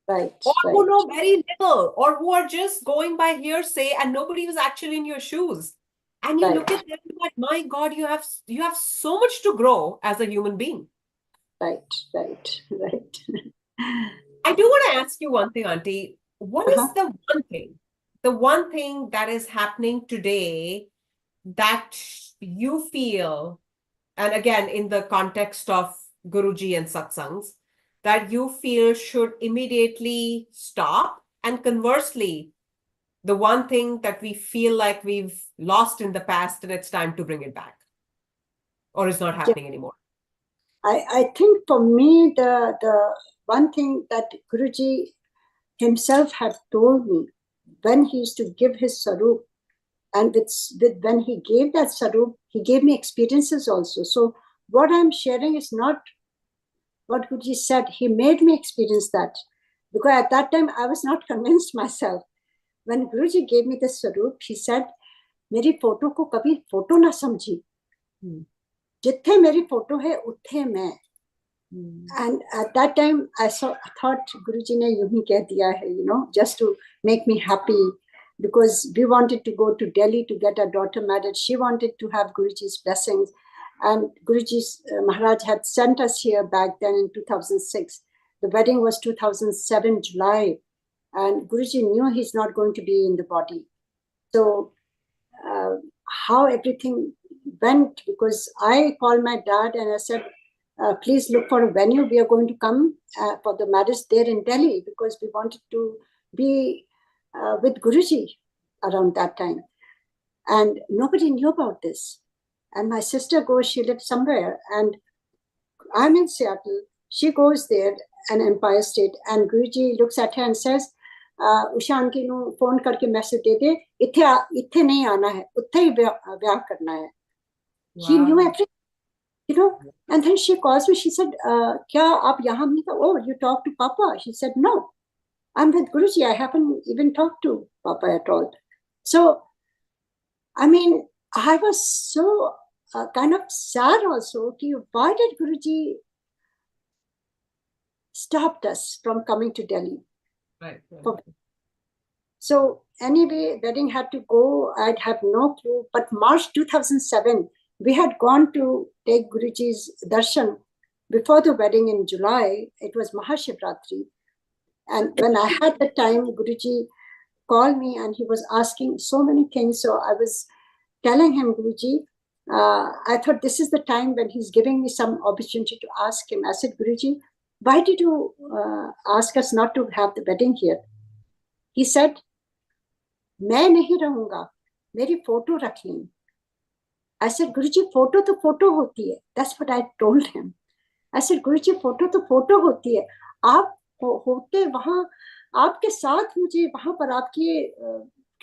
Right, or who right, know very little, or who are just going by hearsay and nobody was actually in your shoes. And you look right, at them like, my God, you have so much to grow as a human being. right, right, right. I do want to ask you one thing, Auntie. What is Uh-huh. the one thing that is happening today that you feel, and again, in the context of Guruji and satsangs, that you feel should immediately stop? And conversely, the one thing that we feel like we've lost in the past and it's time to bring it back, or is not Yeah, happening anymore? I think for me, the one thing that Guruji himself had told me when he used to give his sarup, and with when he gave that sarup, he gave me experiences also. So what I'm sharing is not what Guruji said. He made me experience that, because at that time I was not convinced myself. When Guruji gave me the sarup, he said, मेरी photo को कभी photo ना समझी, जिथे मेरी photo है उथे मैं. And at that time, I thought Guruji ne यूं ही कह दिया है, just to make me happy, because we wanted to go to Delhi to get our daughter married. She wanted to have Guruji's blessings. And Guruji's Maharaj had sent us here back then in 2006. The wedding was 2007, July. And Guruji knew he's not going to be in the body. So how everything went, because I called my dad and I said, please look for a venue. We are going to come for the marriage there in Delhi, because we wanted to be with Guruji around that time. And nobody knew about this. And my sister goes, she lives somewhere, and I'm in Seattle. She goes there, an Empire State, and Guruji looks at her and says, Usha aunty ਨੂੰ phone करके message दे दे, इथे नहीं आना है, उत्थे ही ब्याह करना है. He knew Wow. everything. And then she calls me, she said, kya aap yahan nahi tha? Oh, you talked to Papa? She said, no, I'm with Guruji. I haven't even talked to Papa at all. So I mean, I was so kind of sad also. Why did Guruji stopped us from coming to Delhi? Right. So anyway, wedding had to go. I'd have no clue. But March 2007, we had gone to take Guruji's darshan before the wedding in July. It was Mahashivratri. And when I had the time, Guruji called me and he was asking so many things. So I was telling him, Guruji, I thought this is the time when he's giving me some opportunity to ask him. I said, Guruji, why did you ask us not to have the wedding here? He said, मैं नहीं रहूंगा, मेरी photo रख लें. I said, Guruji, photo तो photo होती है. That's what I told him. I said, Guruji, photo तो फोटो होती है. आप होते वहां, आपके साथ मुझे वहां पर आपकी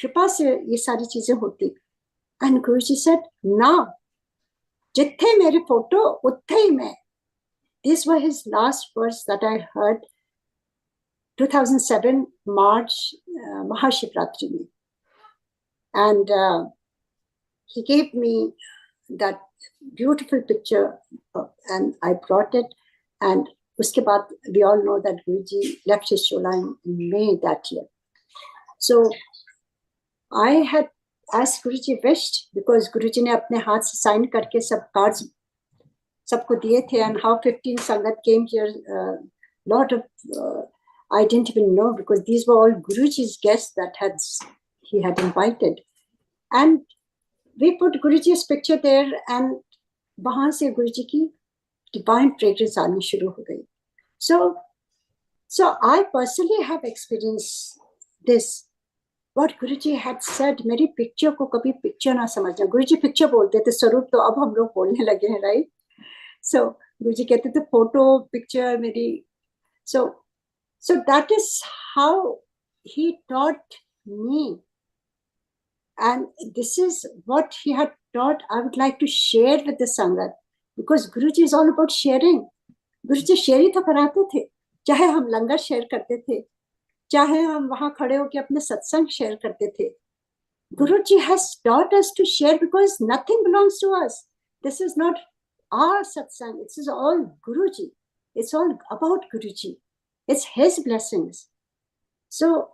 कृपा से ये सारी चीजें होती. And Guruji said, ना, जिथे मेरी फोटो उत्थे ही मैं. These were his last words that I heard 2007 March Mahashivratri में. And he gave me that beautiful picture and I brought it. And uske baad, we all know that Guruji left his Chola in May that year. So I had as Guruji wished, because Guruji ने अपने हाथ से sign करके सब cards सबको दिए थे, and how 15 Sangat came here, lot of I didn't even know, because these were all Guruji's guests that he had invited. And we put Guruji's picture there, and वहां से Guruji की divine fragrance आनी शुरू हो गई. So I personally have experienced this. What Guruji had said, मेरी picture को कभी पिक्चर ना समझना. गुरुजी पिक्चर बोलते थे, स्वरूप तो अब हम लोग बोलने लगे हैं, right? So गुरुजी कहते थे फोटो पिक्चर मेरी. So that is how he taught me, and this is what he had taught. I would like to share with the Sangat, because Guruji is all about sharing. Guruji share ही तो कराते थे, चाहे हम लंगर share करते थे, चाहे हम वहां खड़े होकर अपने सत्संग शेयर करते थे. Guruji has taught us to share, because nothing belongs to us. This is not our satsang. It is all Guruji. It's all about Guruji. It's his blessings. So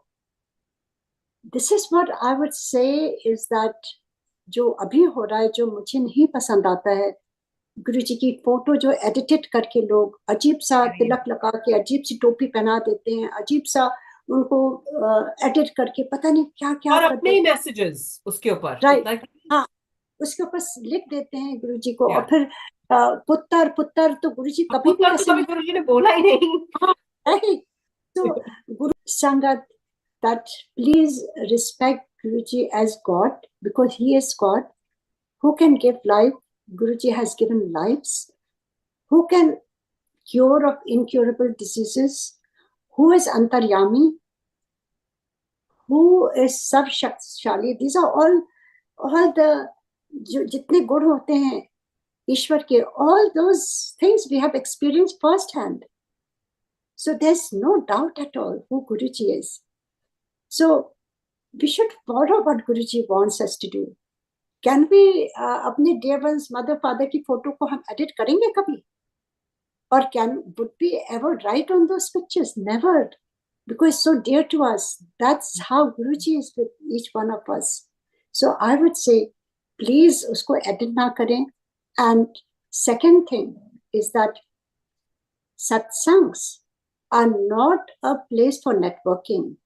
this is what I would say is that जो अभी हो रहा है, जो मुझे नहीं पसंद आता है, गुरुजी की फोटो जो एडिटेड करके लोग अजीब सा तिलक लगा के अजीब सी टोपी पहना देते हैं, अजीब सा उनको एडिट करके पता नहीं क्या क्या और अपने मैसेजेस उसके ऊपर, राइट, हाँ, उसके ऊपर लिख देते हैं गुरुजी को. और फिर पुत्र पुत्र तो गुरुजी कभी भी ऐसे गुरुजी ने बोला ही नहीं. तो गुरु संगत, that please respect Guruji as God, because he is God who can give life. Guruji has given lives. Who can cure of incurable diseases? Who is Antaryami? Who is Sarv Shaktishali? These are all the जितने गुण होते हैं ईश्वर के, all those things we have experienced firsthand. So there's no doubt at all who Guruji is. So we should follow what Guruji wants us to do. Can we अपने dear ones, mother, father की photo को हम edit करेंगे कभी? Or would we ever write on those pictures? Never, because so dear to us. That's how Guruji is with each one of us. So I would say, please उसको edit ना करें. And second thing is that satsangs are not a place for networking.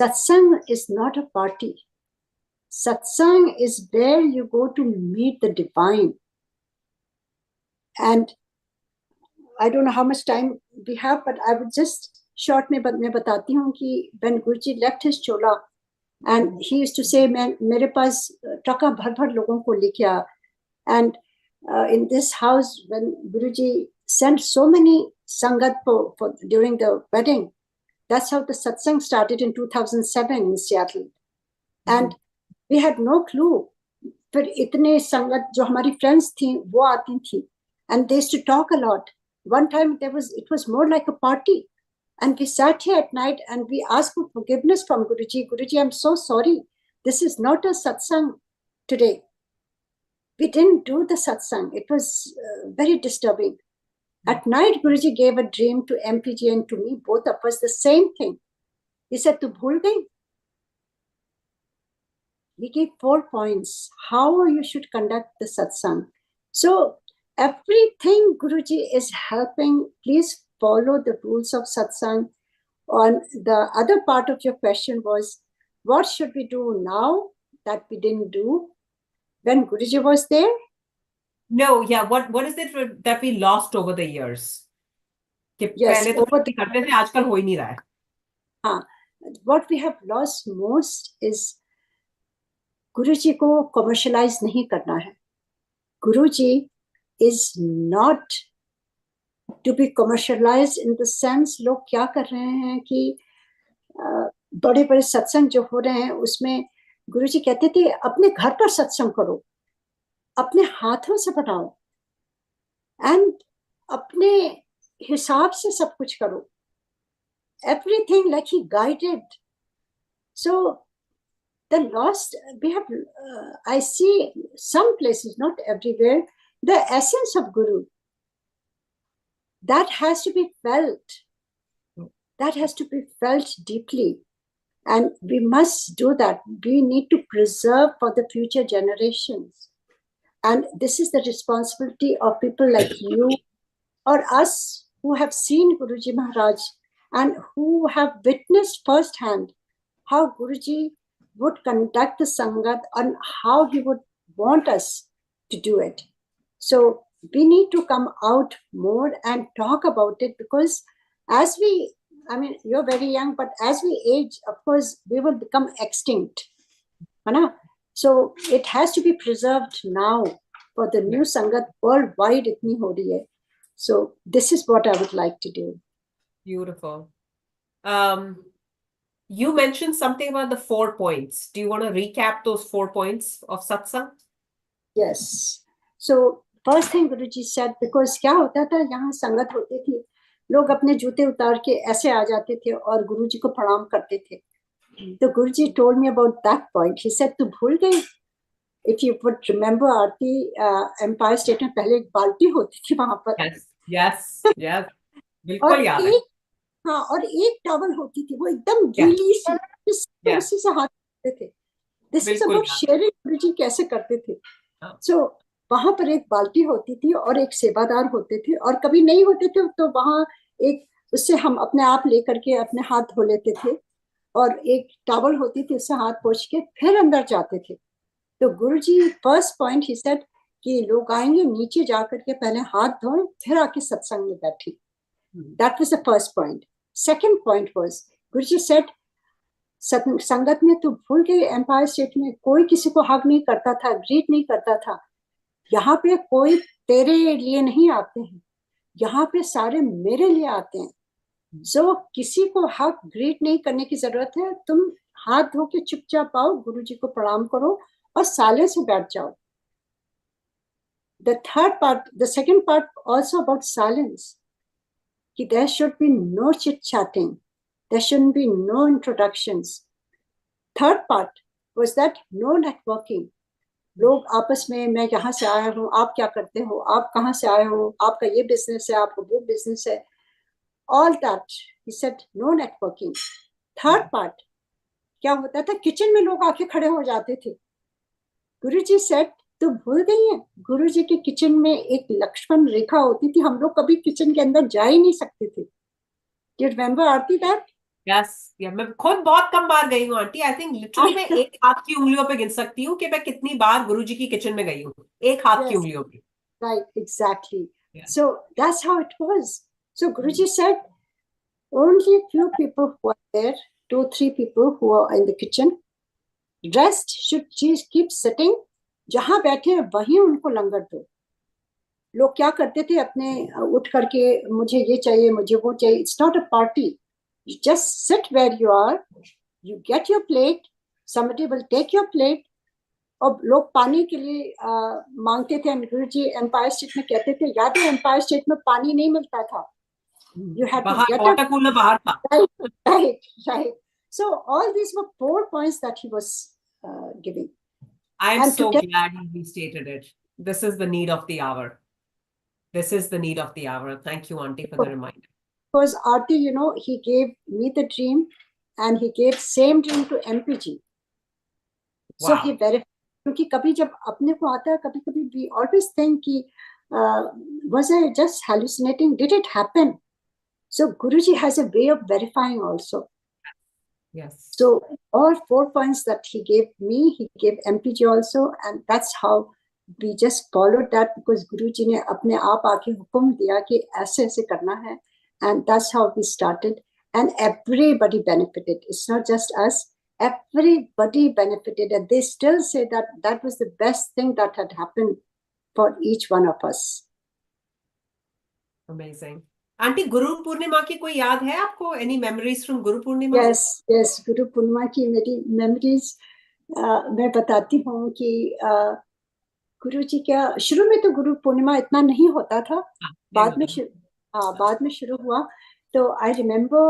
Satsang is not a party. Satsang is where you go to meet the divine. And I don't know how much time we have, but I would just short में बताती हूँ कि when Guruji left his chola, and he used to say, मेरे पास ट्रका भर लोगों को लेके आ. And in this house, when Guruji sent so many sangat for during the wedding, that's how the satsang started in 2007 in Seattle. And we had no clue. फिर इतने संगत जो हमारी friends थी वो आती थी, and they used to talk a lot. One time it was more like a party, and we sat here at night and we asked for forgiveness from Guruji. Guruji, I'm so sorry. this is not a satsang today. We didn't do the satsang. It was very disturbing. At night, Guruji gave a dream to MPG and to me, both of us, the same thing. He said, "Tu bhul gayi?" He gave 4 points, how you should conduct the satsang. So everything Guruji is helping, please follow the rules of satsang. On the other part of your question was, what should we do now that we didn't do when Guruji was there? No, yeah. What is it that we lost over the years? कि Yes, पहले तो over खेती करते थे, आजकल हो ही नहीं रहा है. What we have lost most is Guruji को commercialize नहीं करना है. Guruji is not to be commercialized in the sense लोग क्या कर रहे हैं कि बड़े बड़े सत्संग जो हो रहे हैं उसमें गुरुजी कहते थे अपने घर पर सत्संग करो, अपने हाथों से बनाओ एंड अपने हिसाब से सब कुछ करो. Everything like he guided. So the lost, we have, I see some places, not everywhere, the essence of Guru, that has to be felt. That has to be felt deeply. And we must do that. We need to preserve for the future generations. And this is the responsibility of people like you or us who have seen Guruji Maharaj and who have witnessed firsthand how Guruji would conduct the Sangat and how he would want us to do it. So we need to come out more and talk about it, because as we, I mean, you're very young, but as we age, of course, we will become extinct. So it has to be preserved now for the new Sangat worldwide. Itni ho rahi hai. So this is what I would like to do. Beautiful. You mentioned something about the 4 points. Do you want to recap those 4 points of satsang? Yes. So first thing Guruji said, because क्या होता था यहाँ संगत होती थी, लोग अपने जूते उतार के ऐसे आ जाते थे और गुरुजी को प्रणाम करते थे. तो गुरुजी told me about that point. He said, "तू भूल गई?" If you would remember, Aarti, Empire State में पहले एक बाल्टी होती थी वहां पर. Yes. बिल्कुल याद है. हाँ, और एक टॉवल होती थी, वो एकदम गीली सी, उसी से हाथ धोते थे. This is about sharing. गुरुजी कैसे करते थे. So वहां पर एक बाल्टी होती थी और एक सेवादार होते थे, और कभी नहीं होते थे तो वहां एक, उससे हम अपने आप लेकर के अपने हाथ धो लेते थे, और एक टॉवल होती थी उससे हाथ पोंछ के फिर अंदर जाते थे. तो गुरुजी फर्स्ट पॉइंट ही सेड कि लोग आएंगे नीचे जाकर के पहले हाथ धोएं फिर आके सत्संग में बैठे. That was the first point. Second point was, Guruji said संगत में तू भूल गई, एम्पायर स्टेट में कोई किसी को हग नहीं करता था, ग्रीट नहीं करता था. यहाँ पे कोई तेरे लिए नहीं आते हैं, यहाँ पे सारे मेरे लिए आते हैं. सो किसी को हक ग्रीट नहीं करने की जरूरत है. तुम हाथ धो के चुपचाप आओ, गुरुजी को प्रणाम करो और साले से बैठ जाओ. The third part, the second part also about silence. कि there should be no chit chatting, there shouldn't be no introductions. Third part was that no networking. लोग आपस में, मैं यहाँ से आया हूँ, आप क्या करते हो, आप कहाँ से आए हो, आपका ये बिजनेस है, आपका वो बिजनेस है, all that. He said no networking. Third part, क्या होता था, किचन में लोग आके खड़े हो जाते थे. गुरुजी said, तो भूल गई है, गुरुजी के किचन में एक लक्ष्मण रेखा होती थी, हम लोग कभी किचन के अंदर जा ही नहीं सकते थे. Do you remember, Aarti, that? Yes, yeah. मैं खुद बहुत कम बार गई हूँ आंटी. आई थिंक लिटरली मैं एक हाथ की उंगलियों पे गिन सकती हूँ कि मैं कितनी बार गुरुजी की किचन में गई हूँ, एक हाथ की उंगलियों पे. Right, exactly. So that's how it was. So Guruji said, only few people who are there, 2-3 people who are in the kitchen, rest should keep sitting. जहां बैठे हैं वहीं उनको लंगर दो. लोग क्या करते थे, अपने उठ करके मुझे ये चाहिए, मुझे वो चाहिए. It's not a party. You just sit where you are, you get your plate, somebody will take your plate. और लोग पानी के लिए मांगते थे. गुरुजी एम्पायर स्टेट में कहते थे, याद है एम्पायर स्टेट में पानी नहीं मिलता था. You had to get water cooler बाहर था. Right. So all these were 4 points that he was giving. I am And so to tell, glad you restated it. This is the need of the hour. This is the need of the hour. Thank you, Auntie, for the reminder. because Aarti, you know, he gave me the dream, and he gave same dream to MPG. So Wow. he verified. क्योंकि कभी जब अपने को आता है, कभी कभी we always think कि was I just hallucinating? Did it happen? So Guruji has a way of verifying also. Yes. So all 4 points that he gave me, he gave MPG also, and that's how we just followed that, because Guruji ने अपने आप आके हुक्म दिया कि ऐसे ऐसे करना है, and that's how we started, and everybody benefited. It's not just us, everybody benefited, and they still say that that was the best thing that had happened for each one of us. Amazing. Aunty, Guru Purnima की कोई याद है आपको? Any memories from Guru Purnima? Yes, Guru Purnima की मेरी memories मैं बताती हूँ कि गुरुजी क्या, शुरू में तो गुरु पूर्णिमा इतना नहीं होता था, बाद में शुरू हुआ. तो I remember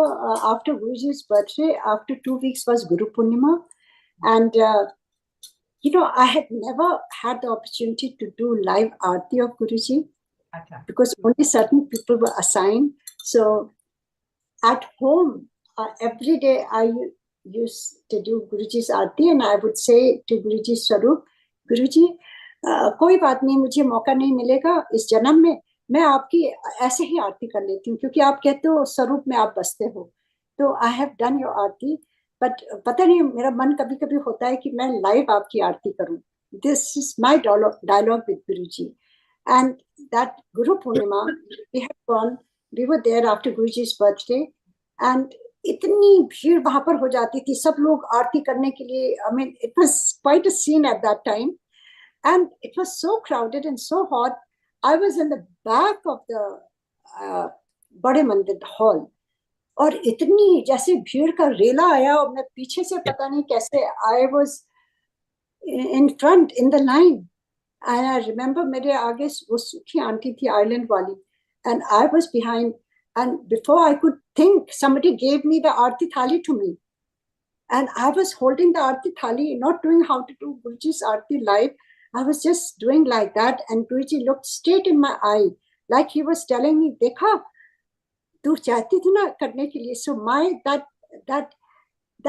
after Guruji's birthday, after 2 weeks was Guru Purnima, and you know, I had never had the opportunity to do live aarti of Guruji, because only certain people were assigned. So at home, every day I used to do Guruji's aarti, and I would say to Guruji Swarup, Guruji, कोई बात नहीं, मुझे मौका नहीं मिलेगा इस जन्म में, मैं आपकी ऐसे ही आरती कर लेती हूँ, क्योंकि आप कहते हो स्वरूप में आप बसते हो. तो I have done your Aarti, but पता नहीं मेरा मन कभी कभी होता है कि मैं लाइव आपकी आरती करूं. This is my dialogue with Guruji. And that Guru Purnima we have gone, we were there after Guruji's birthday, and इतनी भीड़ वहां पर हो जाती थी, सब लोग आरती करने के लिए. I mean it was quite a scene at that time, and it was so crowded and so hot. I was in the back of the बड़े मंदिर hall, और इतनी जैसे भीड़ का रेला आया, और मैं पीछे से पता नहीं कैसे I was in front in the line, and I remember मेरे आगे वो सूखी आंटी थी आइलैंड वाली, and I was behind, and before I could think, somebody gave me the aarti thali to me, and I was holding the aarti thali, not knowing how to do Guruji's aarti live. I was just doing like that, and Guruji looked straight in my eye, like he was telling me, "Dekha, tu chahti thi na karne ke liye." So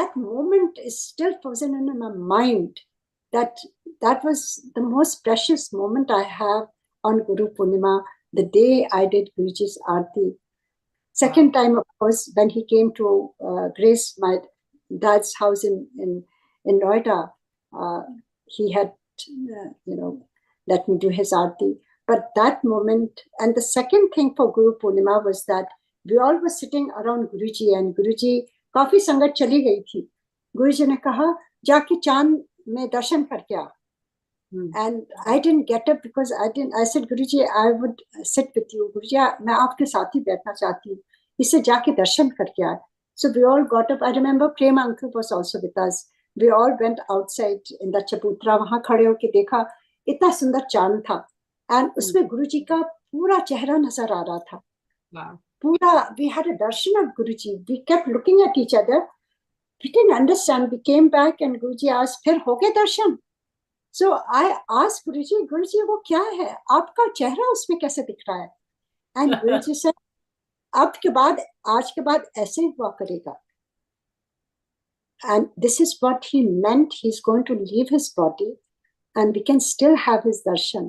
that moment is still frozen in my mind. That was the most precious moment I have on Guru Purnima, the day I did Guruji's aarti. Second time, of course, when he came to grace my dad's house in Noida, he had let me do his aarti. But that moment, and the second thing for Guru Purnima was that we all were sitting around Guruji, and Guruji, काफी संगत चली गई थी. Guruji ने कहा, जाके चांद में दर्शन करके आ. And I didn't get up because I said, Guruji, I would sit with you. Guruji, मैं आपके साथ ही बैठना चाहती हूँ, इससे जाके दर्शन करके आ. So we all got up. I remember Prema uncle was also with us. We all went outside in the Chaputra. वहां खड़े होके देखा, इतना सुंदर चांद था, and उसमें गुरुजी का पूरा चेहरा नजर आ रहा था. पूरा, we had a darshan of Guruji. We kept looking at each other. We didn't understand. We came back and Guruji asked, फिर हो गया दर्शन? So I asked Guruji, Guruji, वो क्या है? आपका चेहरा उसमें कैसे दिख रहा है? And Guruji said, अब के बाद, आज के बाद ऐसे हुआ करेगा. And this is what he meant. He's going to leave his body, and we can still have his darshan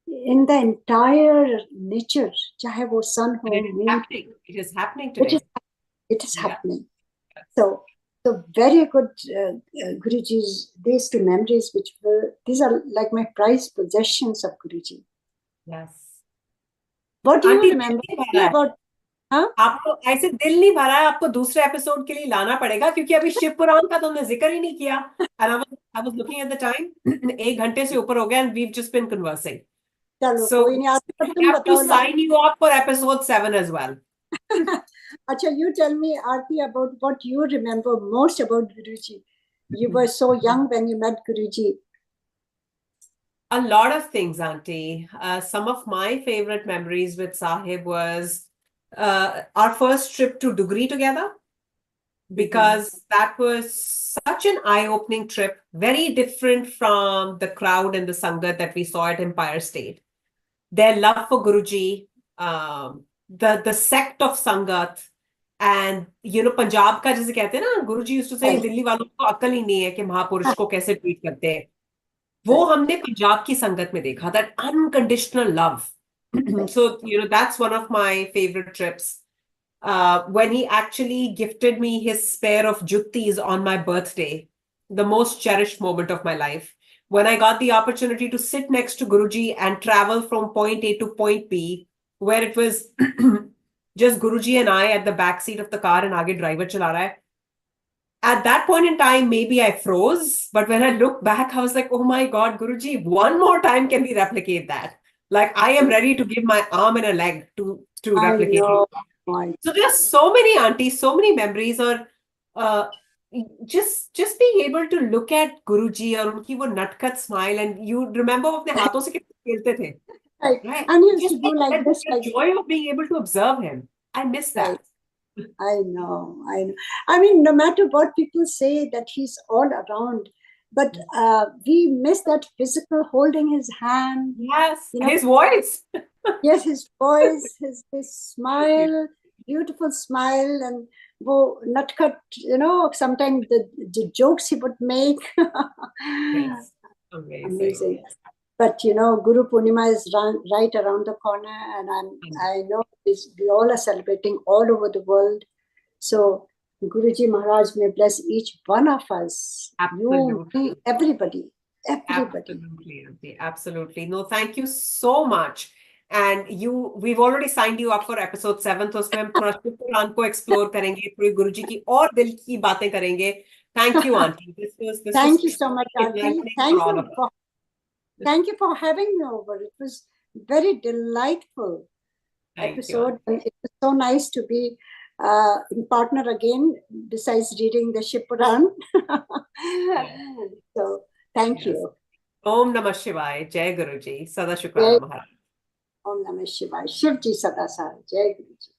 in the entire nature. चाहे वो sun हो, moon. It is happening today. It is happening. So very good Guruji's, these two memories, these are like my prized possessions of Guruji. Yes. What do you remember about? आपको ऐसे दिल नहीं भरा है, आपको दूसरे एपिसोड के लिए लाना पड़ेगा, क्योंकि अभी शिव पुराण का तो हमने जिक्र ही नहीं किया. And I was looking at the time, 1 घंटे से ऊपर हो गया, and we've just been conversing. So कोई नहीं, I have to sign you up for episode 7 as well. Acha, you tell me, Aarti, about what you remember most about Guruji. You were so young when you met Guruji. A lot of things, Auntie. Some of my favorite memories with Sahib was our first trip to Dugri together. because that was such an eye-opening trip, very different from the crowd and the Sangat that we saw at Empire State. Their love for Guruji, the sect of Sangat, and Punjab का जैसे कहते हैं ना, गुरुजी used to say Right. Delhi वालों को अक्ल ही नहीं है कि महापुरुष को कैसे ट्रीट करते हैं. वो Right. हमने पंजाब की संगत में देखा, that unconditional love. So that's one of my favorite trips. When he actually gifted me his pair of juttis on my birthday, the most cherished moment of my life. When I got the opportunity to sit next to Guruji and travel from point A to point B, where it was just Guruji and I at the back seat of the car and आगे driver चला रहा है. At that point in time, maybe I froze, but when I look back, I was like, oh my God, Guruji, one more time can we replicate that? Like, I am ready to give my arm and a leg to I replicate know. it. So there are so many aunties, so many memories, or just being able to look at Guruji और उनकी वो नटखट smile, and you remember वो अपने हाथों से कितने खेलते थे, Right. right? And he used Just to do like this, the like joy of being able to observe him. I miss that. Right. I know. I mean, no matter what people say that he's all around, but we miss that physical holding his hand. Yes, You know, his voice. yes, his voice, his smile, beautiful smile, and wo nutcut, sometimes the jokes he would make. Yes, amazing. Amazing. But Guru Purnima is right around the corner, and I know we all are celebrating all over the world. So Guruji Maharaj may bless each one of us. Absolutely. You, me, everybody. Absolutely. No, thank you so much. And we've already signed you up for episode 7, तो उसमें हम थोड़ा शिव पुराण को explore करेंगे, थोड़ी गुरुजी की और दिल की बातें करेंगे. Thank you, Auntie. Thank you so much, Auntie. Thank you for having me over. It was very delightful episode, and it was so nice to be in partner again, besides reading the Shiv Puran. So thank you. Om Namah Shivaya. Jai Guruji. Sada Shukrana Maharaj. Om Namah Shivaya. Shiv Ji Sada Sahaj. Jai Guruji.